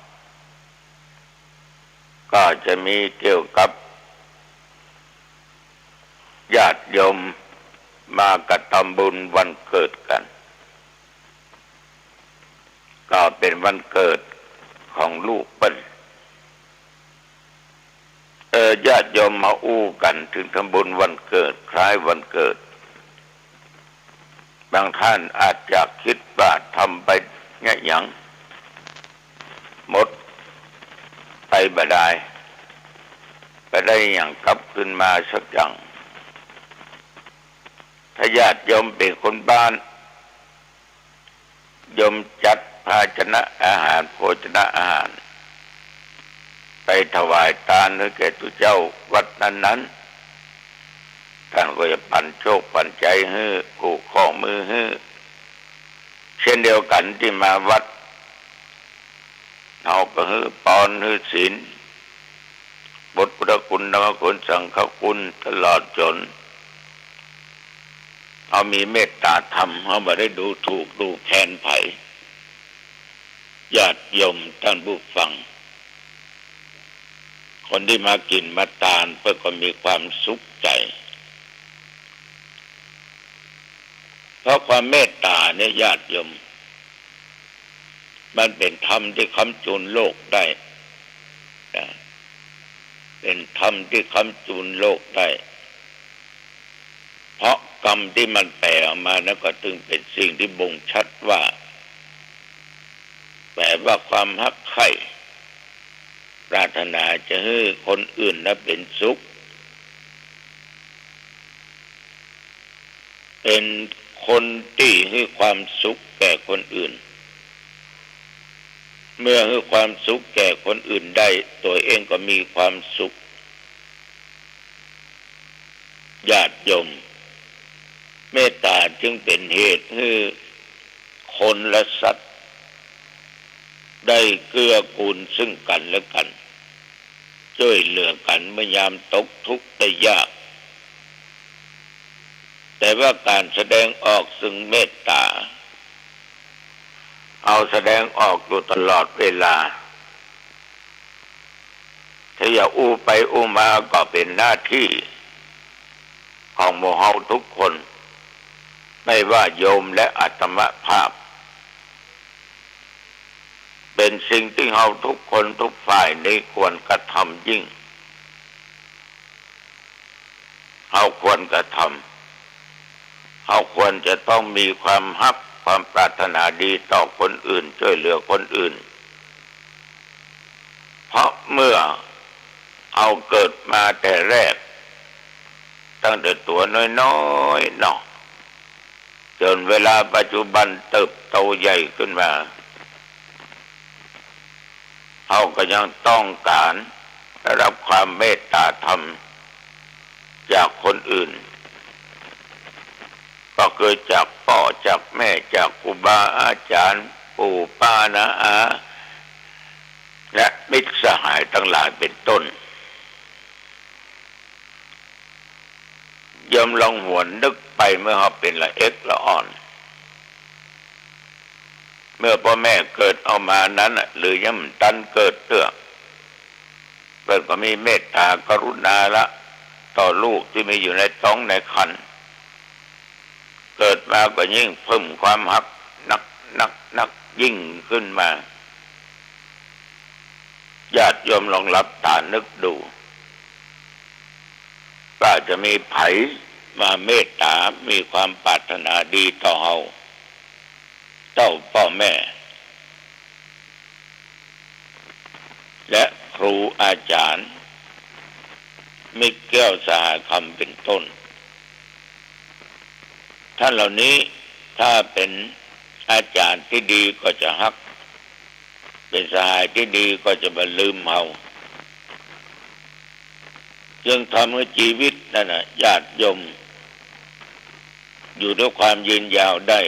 ก็จะมีเกี่ยวกับญาติโยมมากระทำบุญวันเกิดกันก็เป็นวันเกิดของลูกเปิ้ลญาติโยมมาอู้กันถึงทำบุญวันเกิดคล้ายวันเกิดบางท่านอาจจะคิดว่าทำไปแง่หยังหมดไปบ่ได้ไปได้อย่างกลับขึ้นมาสักอย่างถ้าญาติโยมเป็นคนบ้านโยมจัดภาชนะอาหารโภชนะอาหารไปถวายทานให้แก่ตุเจ้าวัดนั้นๆท่านก็จะปันโชคปันใจให้ผูกข้อมือให้เช่นเดียวกันที่มาวัดเอาก็ให้ปอนให้ศีลบทพุทธคุณธรรมคุณสังฆคุณตลอดจนเอามีเมตตาธรรมเอาไม่ได้ดูถูกดูแคลนไผญาติโยมท่านผู้ฟังคนที่มากินมาทานเพื่อก็มีความสุขใจเพราะความเมตตาเนี่ยญาติโยมมันเป็นธรรมที่ค้ำจุนโลกได้เป็นธรรมที่ค้ำจุนโลกได้เพราะกรรมที่มันแผ่ออกมานั้นก็ถึงเป็นสิ่งที่บ่งชัดว่าแปลว่าความฮักใคร่ปรารถนาจะให้คนอื่นนั้นเป็นสุขเป็นคนที่ให้ความสุขแก่คนอื่นเมื่อให้ความสุขแก่คนอื่นได้ตัวเองก็มีความสุขญาติโยมเมตตาจึงเป็นเหตุให้คนและสัตว์ได้เกื้อกูลซึ่งกันและกันช่วยเหลือกันเมื่อยามตกทุกข์ได้ยากแต่ว่าการแสดงออกซึ่งเมตตาเอาแสดงออกอยู่ตลอดเวลาถ้าอย่าอู้ไปอู้มาก็เป็นหน้าที่ของหมู่เฮาทุกคนไม่ว่าโยมและอาตมภาพเป็นสิ่งที่เฮาทุกคนทุกฝ่ายนี้ควรกระทำยิ่งเฮาควรกระทำเฮาควรจะต้องมีความฮักความปรารถนาดีต่อคนอื่นช่วยเหลือคนอื่นเพราะเมื่อเอาเกิดมาแต่แรกตั้งแต่ตัวน้อยๆเนาะจนเวลาปัจจุบันเติบโตใหญ่ขึ้นมาเขาก็ยังต้องการ ได้รับความเมตตาธรรมจากคนอื่นก็เกิดจากพ่อจากแม่จากครูบาอาจารย์ปู่ป้าน้าอาและมิตรสหายทั้งหลายเป็นต้นยอมลองหวนนึกไปเมื่อเขาเป็นละเอ็กละอ่อนเมื่อพ่อแม่เกิดเอามานั้นหรือย่ำตันเกิดเตื้อเกิดก็มีเมตตากรุณาละต่อลูกที่มีอยู่ในท้องในครรภ์เกิดมาก็ยิ่งเพิ่มความฮักนักยิ่งขึ้นมาญาติโยมลองรับตานึกดูว่าจะมีไผมาเมตตามีความปรารถนาดีต่อเฮาเจ้าพ่อแม่และครูอาจารย์มิตรแก้วสหคำเป็นต้นท่านเหล่านี้ถ้าเป็นอาจารย์ที่ดีก็จะฮักเป็นสหายที่ดีก็จะไม่ลืมเฮาจึงทำให้ชีวิตนั่นน่ะญาติโยมอยู่ด้วยความยืนยาวได้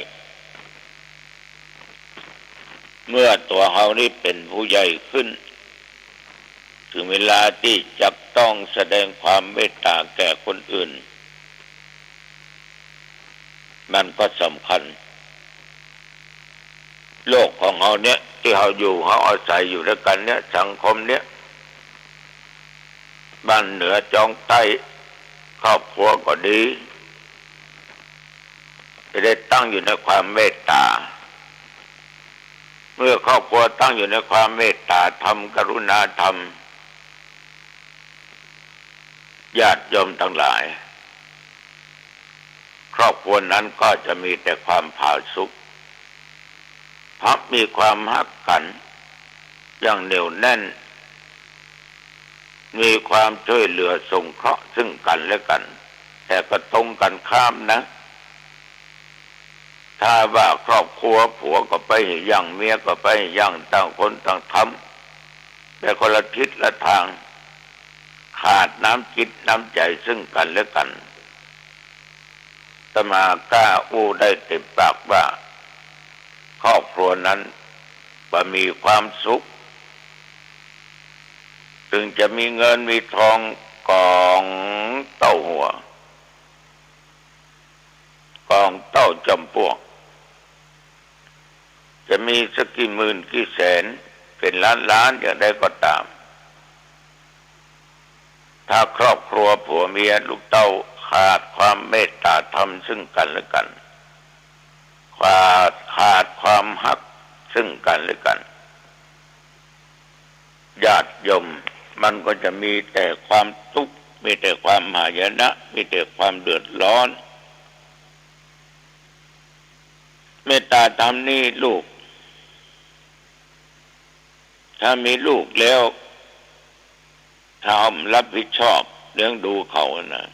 เมื่อตัวเฮานี่เป็นผู้ใหญ่ขึ้นถึงเวลาที่จะต้องแสดงความเมตตาแก่คนอื่นมันก็สำคัญโลกของเฮาเนี่ยที่เฮาอยู่เฮาอาศัยอยู่ด้วยกันเนี่ยสังคมเนี่ยบ้านเหนือจองใต้ครอบครัวก็ดีจะได้ตั้งอยู่ในความเมตตาเมื่อครอบครัวตั้งอยู่ในความเมตตาธรรมกรุณาธรรมญาติโยมทั้งหลายครอบครัวนั้นก็จะมีแต่ความผาสุกพักมีความฮักกันอย่างเหนียวแน่นมีความช่วยเหลือสงเคราะห์ซึ่งกันและกันแต่ก็ตรงกันข้ามนะถ้าว่าครอบครัวผัวก็ไปย่างเมียก็ไปย่างต่างคนต่างทำแต่คนละทิศละทางขาดน้ำจิตน้ำใจซึ่งกันและกันอาตมากล้าอู้ได้เต็มปากว่าครอบครัวนั้นบ่มีความสุขถึงจะมีเงินมีทองกองเต้าหัวกองเต้าจำพวกจะมีสักกี่หมื่นกี่แสนเป็นล้านอย่างใดก็ตามถ้าครอบครัวผัวเมียลูกเต้าขาดความเมตตาธรรมซึ่งกันและกันขาดความฮักซึ่งกันและกันญาติโยมมันก็จะมีแต่ความทุกข์มีแต่ความหายนะมีแต่ความเดือดร้อนเมตตาธรรมนี่ลูกถ้ามีลูกแล้วถ้ารับผิดชอบเลี้ยงดูเขานะ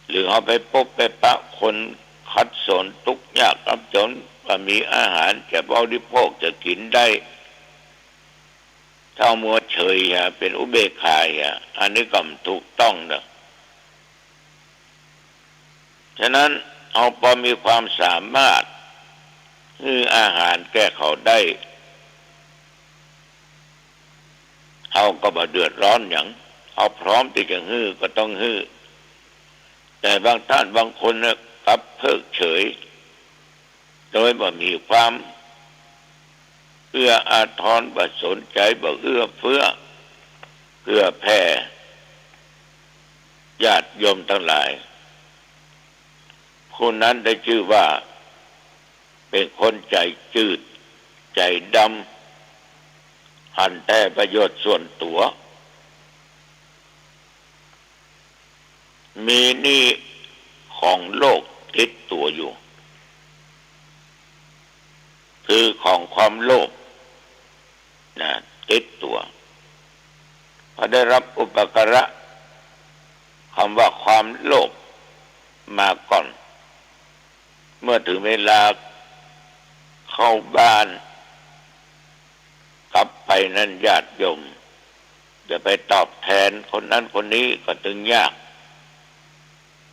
หรือเอาไปพบไปปะคนขัดสนทุกข์ยากลำจนว่ามีอาหารจะบริโภคจะกินได้ถ้ามัวเฉยเป็นอุเบกขาอันนี้ก็ถูกต้องนะฉะนั้นเอาพอมีความสามารถฮื้ออาหารแก้เขาได้เอาก็บ่เดือดร้อนอย่างเอาพร้อมที่จะฮื้อก็ต้องฮื้อแต่บางท่านบางคนเนี่ยกลับเพิกเฉยโดยบ่มีความเอื้ออาทรบ่สนใจบ่เอื้อเฟื้อเอื้อแผ่ญาติโยมทั้งหลายคนนั้นได้ชื่อว่าเป็นคนใจจืดใจดำหันแต่ประโยชน์ส่วนตัวมีหนี้ของโลกติดตัวอยู่คือของความโลภนะติดตัวพอได้รับอุปการะคำว่าความโลภมาก่อนเมื่อถึงเวลาเข้าบ้านกลับไปนั้นญาติโยม จะไปตอบแทนคนนั้นคนนี้ก็ถึงยาก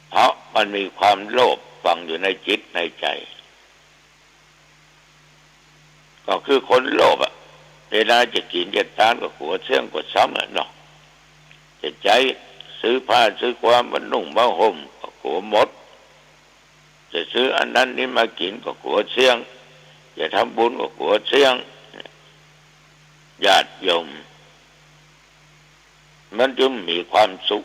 เพราะมันมีความโลภฝังอยู่ในจิตในใจก็คือคนโลภเวลาจะกินจะทานก็กลัวเสื่องกลัวซ้ำเนาะจะใจซื้อผ้าซื้อความมานุ่งมาห่มก็กลัวหมดจะซื้ออันนั้นนี่มากินก็กลัวเสี่ยงจะทำบุญก็กลัวเสี่ยงญาติโยมมันจึงมีความสุข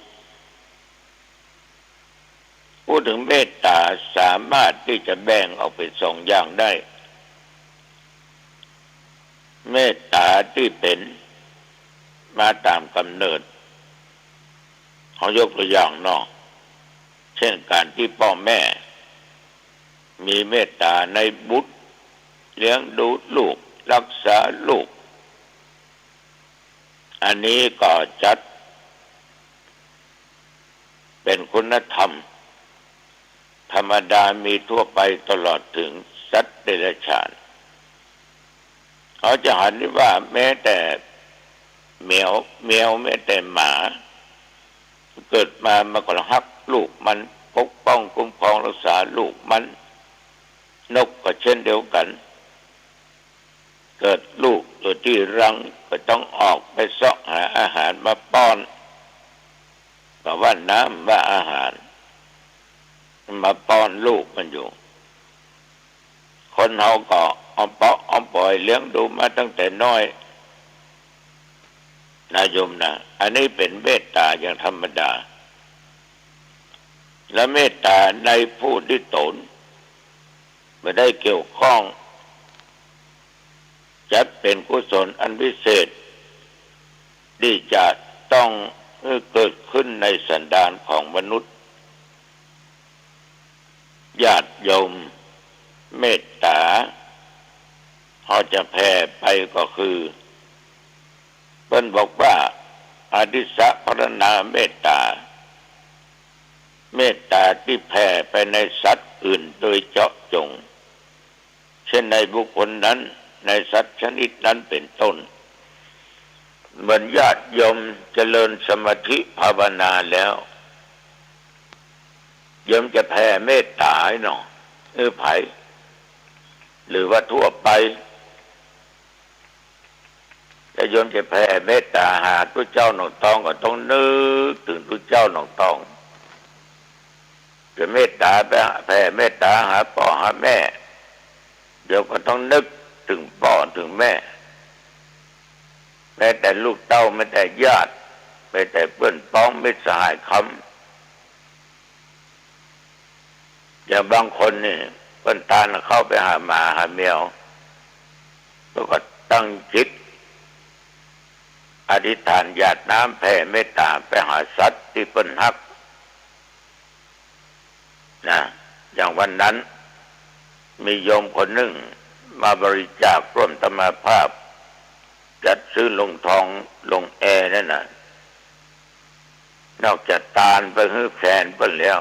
พูดถึงเมตตาสามารถที่จะแบ่งออกเป็นสองอย่างได้เมตตาที่เป็นมาตามกำเนิดเขายกตัวอย่างเนาะเช่นการที่พ่อแม่มีเมตตาในบุตรเลี้ยงดูลูกรักษาลูกอันนี้ก็จัดเป็นคุณธรรมธรรมดามีทั่วไปตลอดถึงสัตว์เดรัจฉานเขาจะหันว่าแม้แต่แมวแม้แต่หมาเกิดมามันก็รักลูกมันปกป้องคุ้มครองรักษาลูกมันนกก็เช่นเดียวกันเกิดลูกตัวที่รังก็ต้องออกไปเสาะหาอาหารมาป้อนก็ว่าน้ำว่าอาหารมาป้อนลูกมันอยู่คนเฮาก็เอาเปาะเอาปล่อยเลี้ยงดูมาตั้งแต่น้อยนายโยมนะอันนี้เป็นเมตตาอย่างธรรมดาและเมตตาในผู้ที่ตนไม่ได้เกี่ยวข้องจัดเป็นกุศลอันพิเศษที่จะต้องเกิดขึ้นในสันดานของมนุษย์ญาติโยมเมตตาเขาจะแผ่ไปก็คือเพิ่นบอกว่าอดิสะพรณาเมตตาเมตตาที่แผ่ไปในสัตว์อื่นโดยเจาะจงเช่นในบุคคลนั้นในสัตว์ชนิดนั้นเป็นต้นเหมือนญาติโยมเจริญสมาธิภาวนาแล้วโยมจะแผ่เมตตาให้หนอไผหรือว่าทั่วไปแต่โยมจะแผ่เมตตาหาทุกเจ้าหนองตองก็ต้องนึกถึงทุกเจ้าหนองตองจะเมตตาไปแผ่เมตตาหาพ่อหาแม่เดี๋ยวก็ต้องนึกถึงพ่อถึงแม่แม้แต่ลูกเต้าแม้แต่ญาติแม้แต่เพื่อนพ้องมิตรสหายคำอย่างบางคนนี่เพื่อนตาเข้าไปหาหมาหาแมวแล้วก็ตั้งจิตอธิษฐานหยาดน้ำแผ่เมตตาไปหาสัตว์ที่เพิ่นฮักนะอย่างวันนั้นมีโยมคนหนึ่งมาบริจาคร่วมธรรมภาพจัดซื้อลงทองลงแอร์นั่นน่ะนอกจากตาลไปฮื้อแฟนเพิ่นแล้ว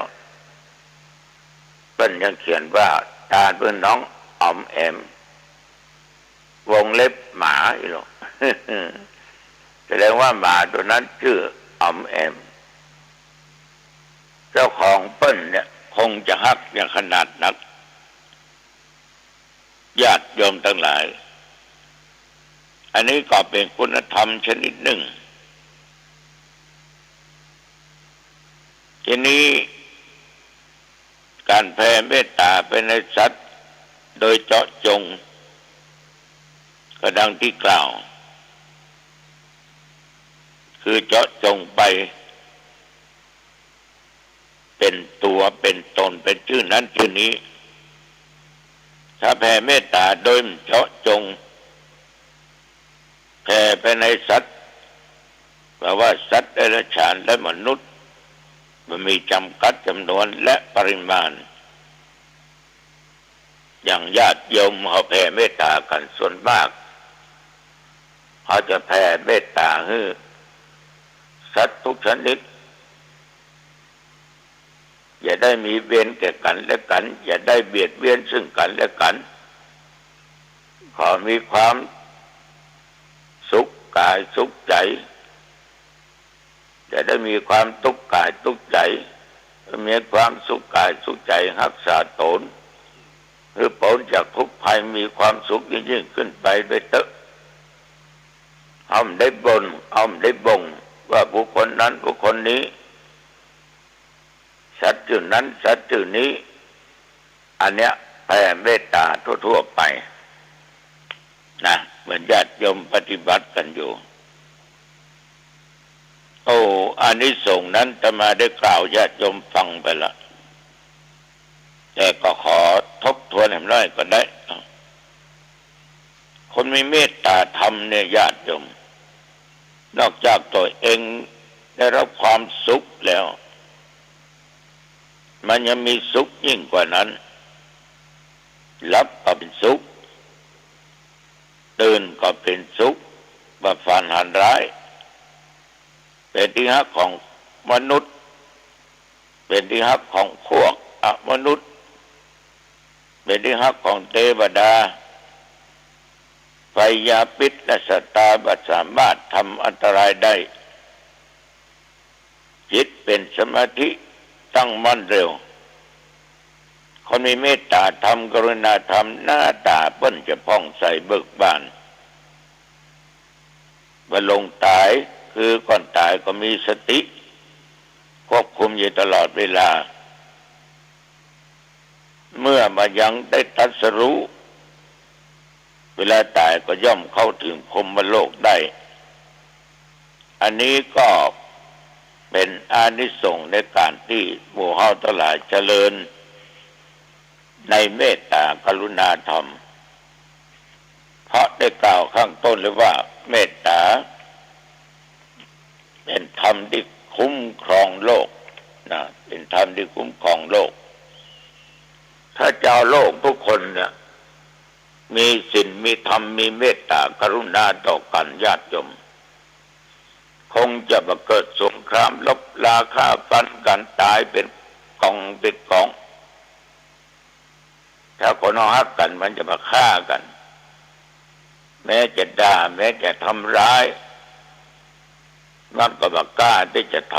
เพิ่นยังเขียนว่าตาลเพิ่นน้องอ๋อมแอมวงเล็บหมาอีหรอก แสดงว่าหมาตัวนั้นชื่ออ๋อมแอมเจ้าของเปิ้นเนี่ยคงจะฮักอย่างขนาดนักญาติโยมทั้งหลายอันนี้ก็เป็นคุณธรรมชนิดหนึ่งทีนี้การแผ่เมตตาไปในสัตว์โดยเจาะจงก็ดังที่กล่าวคือเจาะจงไปเป็นตัวเป็นตนเป็นชื่อนั้นชื่อนี้ถ้าแผ่เมตตาโดยเจาะจงแผ่ไปในสัตว์แปลว่าสัตว์เดรัจฉานและมนุษย์มันมีจำกัดจำนวนและปริมาณอย่างญาติโยมเขาแผ่เมตตากันส่วนมากเขาจะแผ่เมตตาให้สัตว์ทุกชนิดอย่าได้มีเวรแก่กันและกันอย่าได้เบียดเบียนซึ่งกันและกันขอมีความสุขกายสุขใจ จะได้มีความทุกข์กายทุกข์ใจมีความสุขกายสุขใจรักษาตนหรือพ้นจากทุกข์ภัยมีความสุขยิ่งขึ้นไปด้วยเถอะเอาได้บ่นเอาได้บ่งว่าบุคคลนั้นบุคคลนี้สัตว์ชื่อนั้นสัตว์ชื่อนี้อันเนี้ยแผ่เมตตาทั่วๆไปนะเหมือนญาติโยมปฏิบัติกันอยู่โอ้อานิสงส์นั้นจะมาได้กล่าวญาติโยมฟังไปละแต่ก็ขอทบทวนให้หน่อยก็ได้คนมีเมตตาธรรมเนี่ยญาติโยมนอกจากตัวเองได้รับความสุขแล้วมันยังมีสุขยิ่งกว่านั้นรับก็เป็นสุขตื่นก็เป็นสุขบ่ฝันหันร้ายเป็นที่ฮักของมนุษย์เป็นที่ฮักของพวกอมนุษย์เป็นที่ฮักของเทวดาไฟยาพิษและสัตว์ตาบัดสามารถทำอันตรายได้จิตเป็นสมาธิตั้งมั่นเร็วคนมีเมตตาธรรมกรุณาธรรมหน้าตาเปิ้นจะผ่องใสเบิกบานเมื่อลงตายคือก่อนตายก็มีสติควบคุมอยู่ตลอดเวลาเมื่อมายังได้ตรัสรู้เวลาตายก็ย่อมเข้าถึงพรหมโลกได้อันนี้ก็เป็นอานิสงส์ในการที่หมู่เฮาทั้งหลายเจริญในเมตตากรุณาธรรมเพราะได้กล่าวข้างต้นเลยว่าเมตตาเป็นธรรมที่คุ้มครองโลกนะเป็นธรรมที่คุ้มครองโลกถ้าเจ้าโลกทุกคนเนี่ยมีศีลมีธรรมมีเมตตากรุณาต่อกันญาติโยมคงจะมาเกิดสงครามลบราฆ่าฟันกันตายเป็นกองเป็นกองถ้าคนเอาฮักกันมันจะมาฆ่ากันแม้จะด่าแม้จะทำร้ายมันก็บ่กล้าที่จะท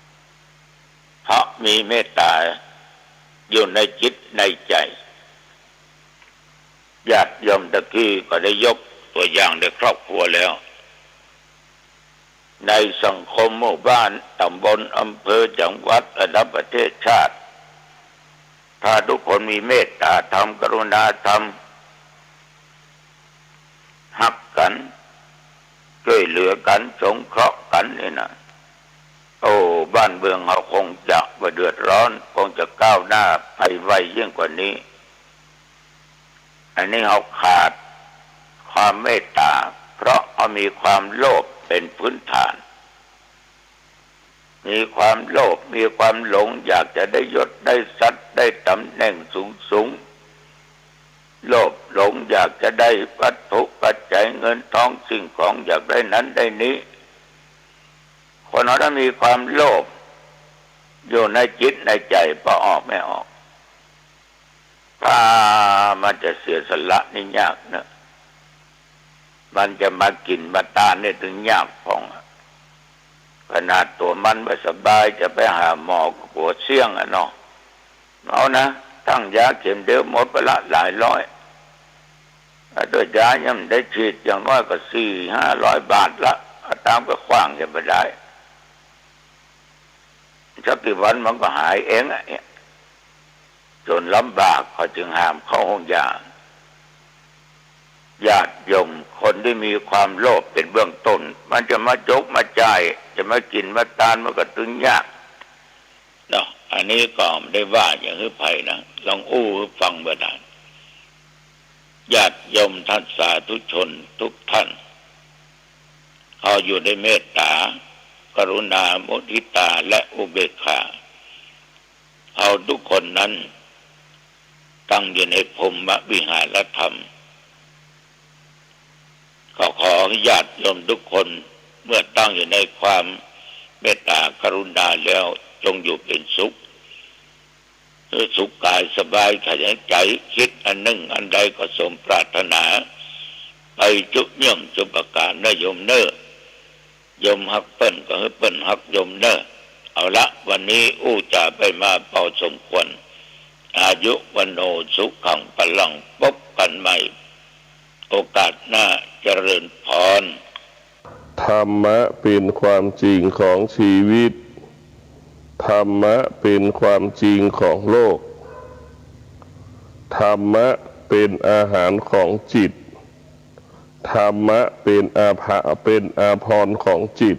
ำเพราะมีเมตตาอยู่ในจิตในใจญาติโยมตะกี้ก็ได้ยกตัวอย่างในครอบครัวแล้วในสังคมหมู่บ้านตำบลอำเภอจังหวัดระดับประเทศชาติถ้าทุกคนมีเมตตาธรรมกรุณาธรรมฮักกันช่วยเหลือกันสงเคราะห์กันนี่นะโอ้บ้านเมืองเราคงจะบ่เดือดร้อนคงจะก้าวหน้าไปไวยิ่งกว่านี้อันนี้เราขาดความเมตตาเพราะเรามีความโลภเป็นพื้นฐานมีความโลภมีความหลงอยากจะได้ยศได้ทรัพย์ได้ตำแหน่งสูงโลภหลงอยากจะได้วัตถุปัจจัยเงินทองสิ่งของอยากได้นั้นได้นี้คนเราถ้ามีความโลภอยู่ในจิตในใจพอออกไม่ออกถ้ามันจะเสียสละนี่ยากนะมันจะมากินมาตานนี่ถึงยากพองขนาดตัวมันไม่สบายจะไปหาหมอปวดเสี่ยงเนาะเอานะตั้งยาเข็มเดียวหมดไปละหลายร้อยด้วยยายังได้ฉีดอย่างน้อยก็400-500 บาทละตามก็ขว้างจะไปได้สักกี่วันมันก็หายเองจนลำบากเขาจึงห้ามเข้าห้องยาญาติโยมคนที่มีความโลภเป็นเบื้องต้นมันจะมาจกมาจ่ายจะมากินมาตานมันก็ตึงยากเนาะอันนี้ก็ไม่ได้ว่าอย่างหื้อไผ่นะลองอู้ฟังบ่ได้ญาติโยมท่านสาธุชนทุกท่านเขาอยู่ในเมตตากรุณามุทิตาและอุเบกขาเอาทุกคนนั้นตั้งอยู่ในพรหมวิหารธรรมก็ขอญาติโยมทุกคนเมื่อตั้งอยู่ในความเมตตากรุณาแล้วจงอยู่เป็นสุขสุขกายสบายขยันใจคิดอันหนึ่งอันใดก็สมปรารถนาไปจุเยี่ยมจุประการนโยมเนอ ยมฮักเปิ้นก็ให้เปิ้นฮักยมเด้อเอาละวันนี้อู้จะไปมาพอสมควรอายุวันโนสุขังพลังพบกันใหม่โอกาสหน้าเจริญพรธรรมะเป็นความจริงของชีวิตธรรมะเป็นความจริงของโลกธรรมะเป็นอาหารของจิตธรรมะเป็นอาภรณ์ของจิต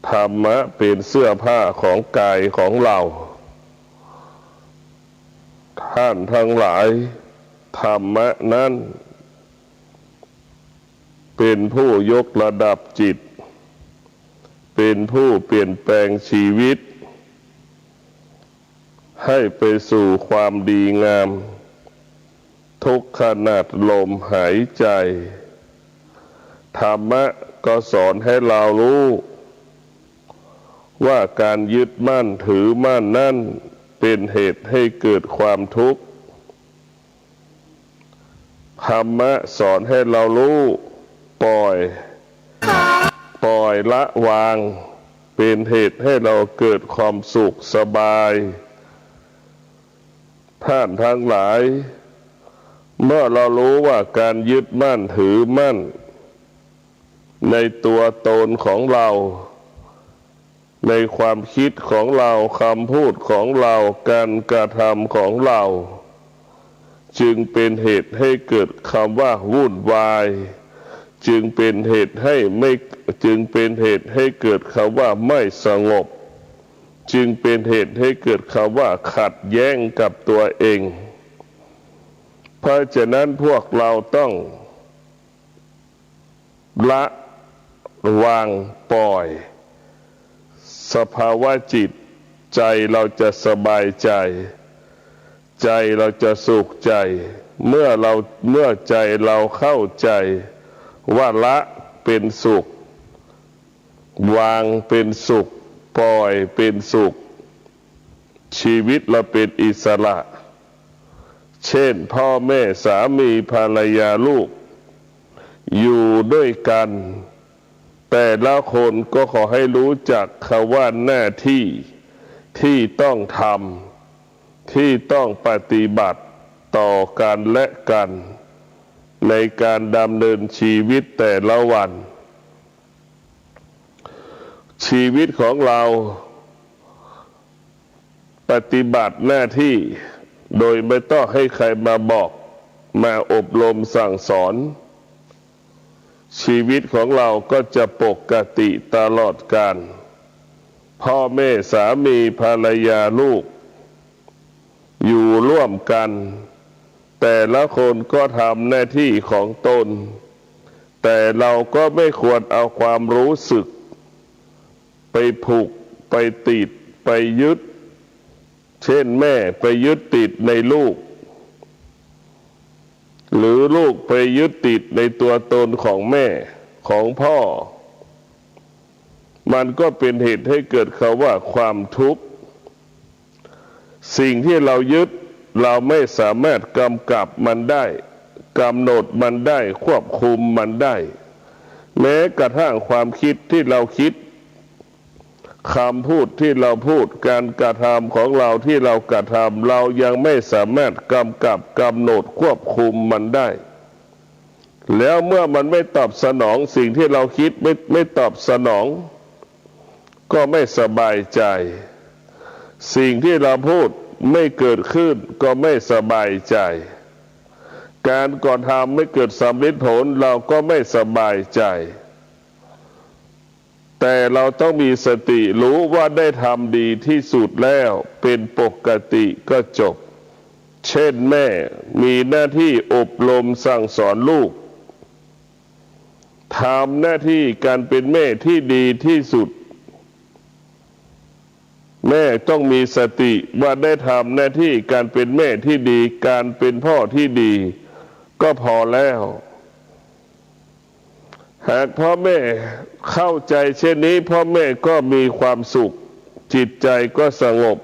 ธรรมะเป็นเสื้อผ้าของกายของเราท่านทั้งหลายธรรมะนั้นเป็นผู้ยกระดับจิตเป็นผู้เปลี่ยนแปลงชีวิตให้ไปสู่ความดีงามทุกขณะลมหายใจธรรมะก็สอนให้เรารู้ว่าการยึดมั่นถือมั่นนั่นเป็นเหตุให้เกิดความทุกข์ธรรมะสอนให้เรารู้ปล่อยละวางเป็นเหตุให้เราเกิดความสุขสบายท่านทั้งหลายเมื่อเรารู้ว่าการยึดมั่นถือมั่นในตัวตนของเราในความคิดของเราคำพูดของเราการกระทำของเราจึงเป็นเหตุให้เกิดคำว่าวุ่นวายจึงเป็นเหตุให้เกิดคำว่าไม่สงบจึงเป็นเหตุให้เกิดคำว่าขัดแย้งกับตัวเองเพราะฉะนั้นพวกเราต้องละวางปล่อยสภาวะจิตใจเราจะสบายใจใจเราจะสุขใจเมื่อใจเราเข้าใจว่าละเป็นสุขวางเป็นสุขปล่อยเป็นสุขชีวิตเราเป็นอิสระเช่นพ่อแม่สามีภรรยาลูกอยู่ด้วยกันแต่ละคนก็ขอให้รู้จักคำว่าหน้าที่ที่ต้องทำที่ต้องปฏิบัติต่อกันและกันในการดำเนินชีวิตแต่ละวันชีวิตของเราปฏิบัติหน้าที่โดยไม่ต้องให้ใครมาบอกมาอบรมสั่งสอนชีวิตของเราก็จะปกติตลอดกาลพ่อแม่สามีภรรยาลูกอยู่ร่วมกันแต่ละคนก็ทำหน้าที่ของตนแต่เราก็ไม่ควรเอาความรู้สึกไปผูกไปติดไปยึดเช่นแม่ไปยึดติดในลูกหรือลูกไปยึดติดในตัวตนของแม่ของพ่อมันก็เป็นเหตุให้เกิดคำว่าความทุกข์สิ่งที่เรายึดเราไม่สามารถกำกับมันได้กำหนดมันได้ควบคุมมันได้แม้กระทั่งความคิดที่เราคิดคำพูดที่เราพูดการกระทำของเราที่เรากระทำเรายังไม่สามารถกำกับกำหนดควบคุมมันได้แล้วเมื่อมันไม่ตอบสนองสิ่งที่เราคิดไม่ตอบสนองก็ไม่สบายใจสิ่งที่เราพูดไม่เกิดขึ้นก็ไม่สบายใจการกระทำไม่เกิดสำเร็จผลเราก็ไม่สบายใจแต่เราต้องมีสติรู้ว่าได้ทำดีที่สุดแล้วเป็นปกติก็จบเช่นแม่มีหน้าที่อบรมสั่งสอนลูกทำหน้าที่การเป็นแม่ที่ดีที่สุดแม่ต้องมีสติว่าได้ทำหน้าที่การเป็นแม่ที่ดีการเป็นพ่อที่ดีก็พอแล้วหากพ่อแม่เข้าใจเช่นนี้พ่อแม่ก็มีความสุขจิตใจก็สงบ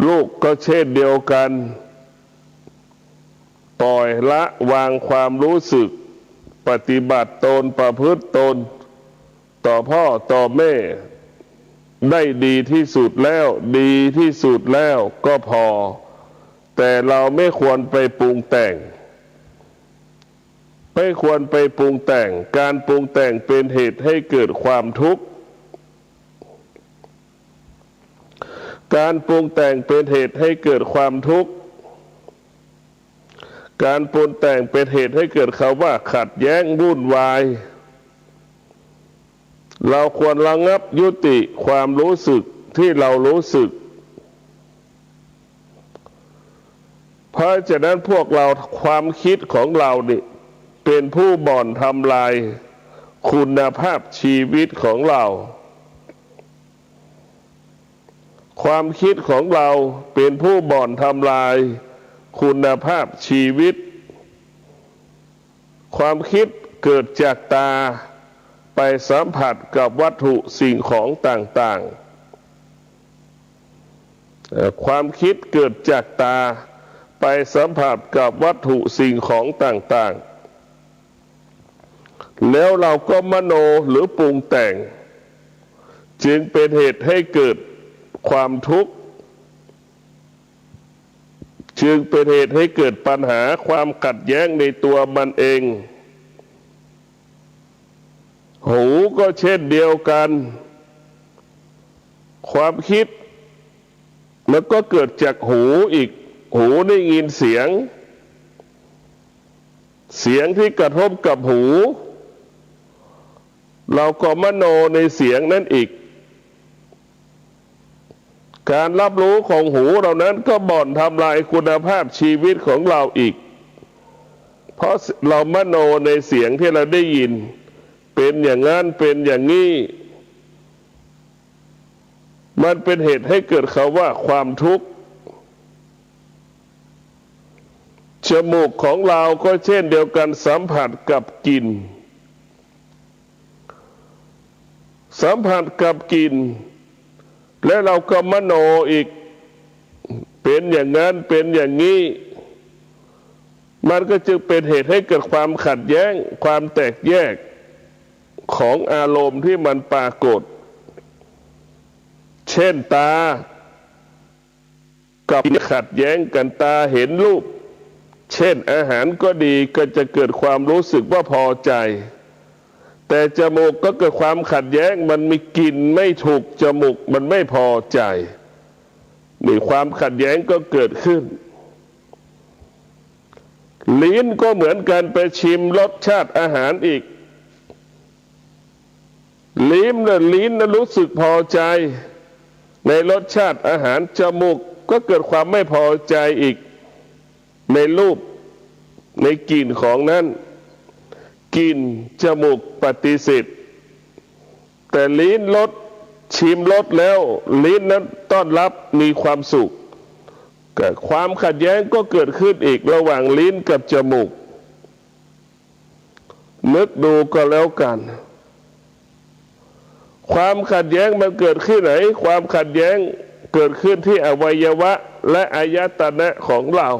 ลูกก็เช่นเดียวกันปล่อยละวางความรู้สึก ปฏิบัติตนประพฤติตนต่อพ่อต่อแม่ได้ดีที่สุดแล้วดีที่สุดแล้วก็พอแต่เราไม่ควรไปปรุงแต่งไม่ควรไปปรุงแต่งการปรุงแต่งเป็นเหตุให้เกิดความทุกข์การปรุงแต่งเป็นเหตุให้เกิดความทุกข์การปรุงแต่งเป็นเหตุให้เกิดคำว่าขัดแย้งวุ่นวายเราควรระงับยุติความรู้สึกที่เรารู้สึกเพราะฉะนั้นพวกเราความคิดของเรานี่เป็นผู้บ่อนทำลายคุณภาพชีวิตของเราความคิดของเราเป็นผู้บ่อนทำลายคุณภาพชีวิตความคิดเกิดจากตาไปสัมผัสกับวัตถุสิ่งของต่างๆความคิดเกิดจากตาไปสัมผัสกับวัตถุสิ่งของต่างๆแล้วเราก็มโนหรือปรุงแต่งจึงเป็นเหตุให้เกิดความทุกข์จึงเป็นเหตุให้เกิดปัญหาความขัดแย้งในตัวมันเองหูก็เช่นเดียวกันความคิดมันก็เกิดจากหูอีกหูได้ยินเสียงที่กระทบกับหูเราก็มโนในเสียงนั้นอีกการรับรู้ของหูเรานั้นก็บ่อนทำลายคุณภาพชีวิตของเราอีกเพราะเรามโนในเสียงที่เราได้ยินเป็นอย่างนั้นเป็นอย่างนี้มันเป็นเหตุให้เกิดคำว่าความทุกข์จมูกของเราก็เช่นเดียวกันสัมผัสกับกลิ่นสัมผัสกับกลิ่นและเราก็มโนอีกเป็นอย่างนั้นเป็นอย่างนี้มันก็จึงเป็นเหตุให้เกิดความขัดแย้งความแตกแยกของอารมณ์ที่มันปรากฏเช่นตากับขัดแย้งกันตาเห็นรูปเช่นอาหารก็ดีก็จะเกิดความรู้สึกว่าพอใจแต่จมูกก็เกิดความขัดแย้งมันมีกลิ่นไม่ถูกจมูกมันไม่พอใจนี่ความขัดแย้งก็เกิดขึ้นลิ้นก็เหมือนกันไปชิมรสชาติอาหารอีกลิ้นนั้นรู้สึกพอใจในรสชาติอาหารจมูกก็เกิดความไม่พอใจอีกในรูปในกลิ่นของนั้นกลิ่นจมูกปฏิเสธแต่ลิ้นรสชิมรสแล้วลิ้นนั้นต้อนรับมีความสุขเกิดความขัดแย้งก็เกิดขึ้นอีกระหว่างลิ้นกับจมูกนึกดูก็แล้วกันความขัดแย้งมันเกิดขึ้นไหนความขัดแย้งเกิดขึ้นที่อวัยวะและอายตนะของเรา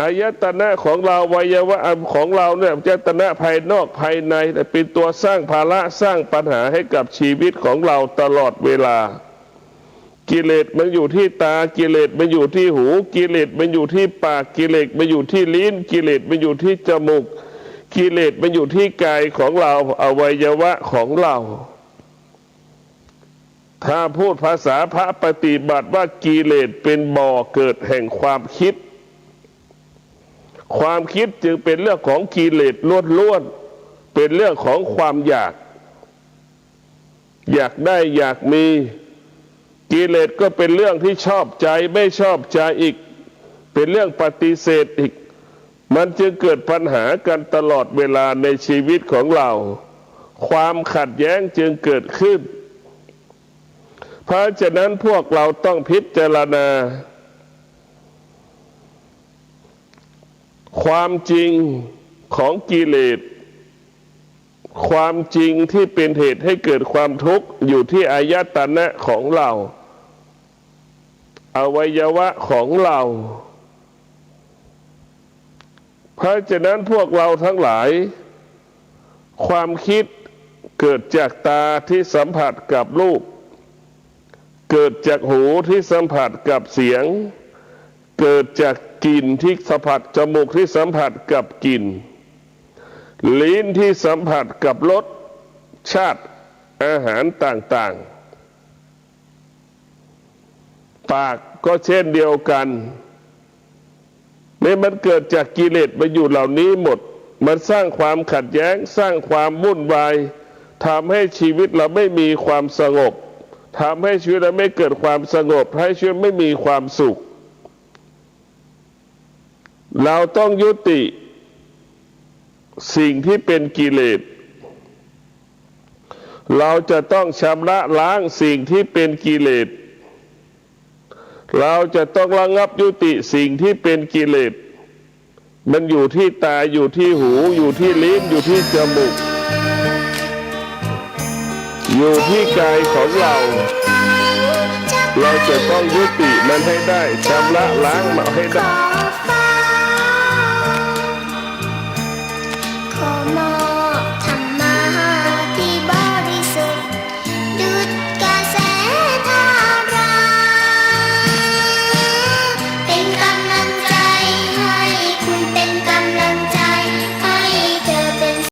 อายตนะของเราอวัยวะของเราเนี่ยอายตนะภายนอกภายในเป็นตัวสร้างภาระสร้างปัญหาให้กับชีวิตของเราตลอดเวลากิเลสมันอยู่ที่ตากิเลสมันอยู่ที่หูกิเลสมันอยู่ที่ปากกิเลสมันอยู่ที่ลิ้นกิเลสมันอยู่ที่จมูกกิเลสมันอยู่ที่กายของเราอวัยวะของเราถ้าพูดภาษาพระปฏิบัติว่ากิเลสเป็นบ่อเกิดแห่งความคิดความคิดจึงเป็นเรื่องของกิเลสล้วนๆเป็นเรื่องของความอยากได้อยากมีกิเลสก็เป็นเรื่องที่ชอบใจไม่ชอบใจอีกเป็นเรื่องปฏิเสธอีกมันจึงเกิดปัญหากันตลอดเวลาในชีวิตของเราความขัดแย้งจึงเกิดขึ้นเพราะฉะนั้นพวกเราต้องพิจารณาความจริงของกิเลสความจริงที่เป็นเหตุให้เกิดความทุกข์อยู่ที่อายตนะของเราอวัยวะของเรา เพราะฉะนั้นพวกเราทั้งหลายความคิดเกิดจากตาที่สัมผัสกับรูปเกิดจากหูที่สัมผัสกับเสียงเกิดจากกลิ่นที่สัมผัสจมูกที่สัมผัสกับกลิ่นลิ้นที่สัมผัสกับรสชาติอาหารต่างๆปากก็เช่นเดียวกันนี่มันเกิดจากกิเลสมาอยู่เหล่านี้หมดมันสร้างความขัดแย้งสร้างความวุ่นวายทำให้ชีวิตเราไม่มีความสงบทำให้ชีวิตเราไม่เกิดความสงบให้ชีวิตไม่มีความสุขเราต้องยุติสิ่งที่เป็นกิเลสเราจะต้องชำระล้างสิ่งที่เป็นกิเลสเราจะต้องระงับยุติสิ่งที่เป็นกิเลสมันอยู่ที่ตาอยู่ที่หูอยู่ที่ลิ้นอยู่ที่จมูกอยู่ที่กายของเราจะต้องยุติมันให้ได้ชำระล้างมันให้ได้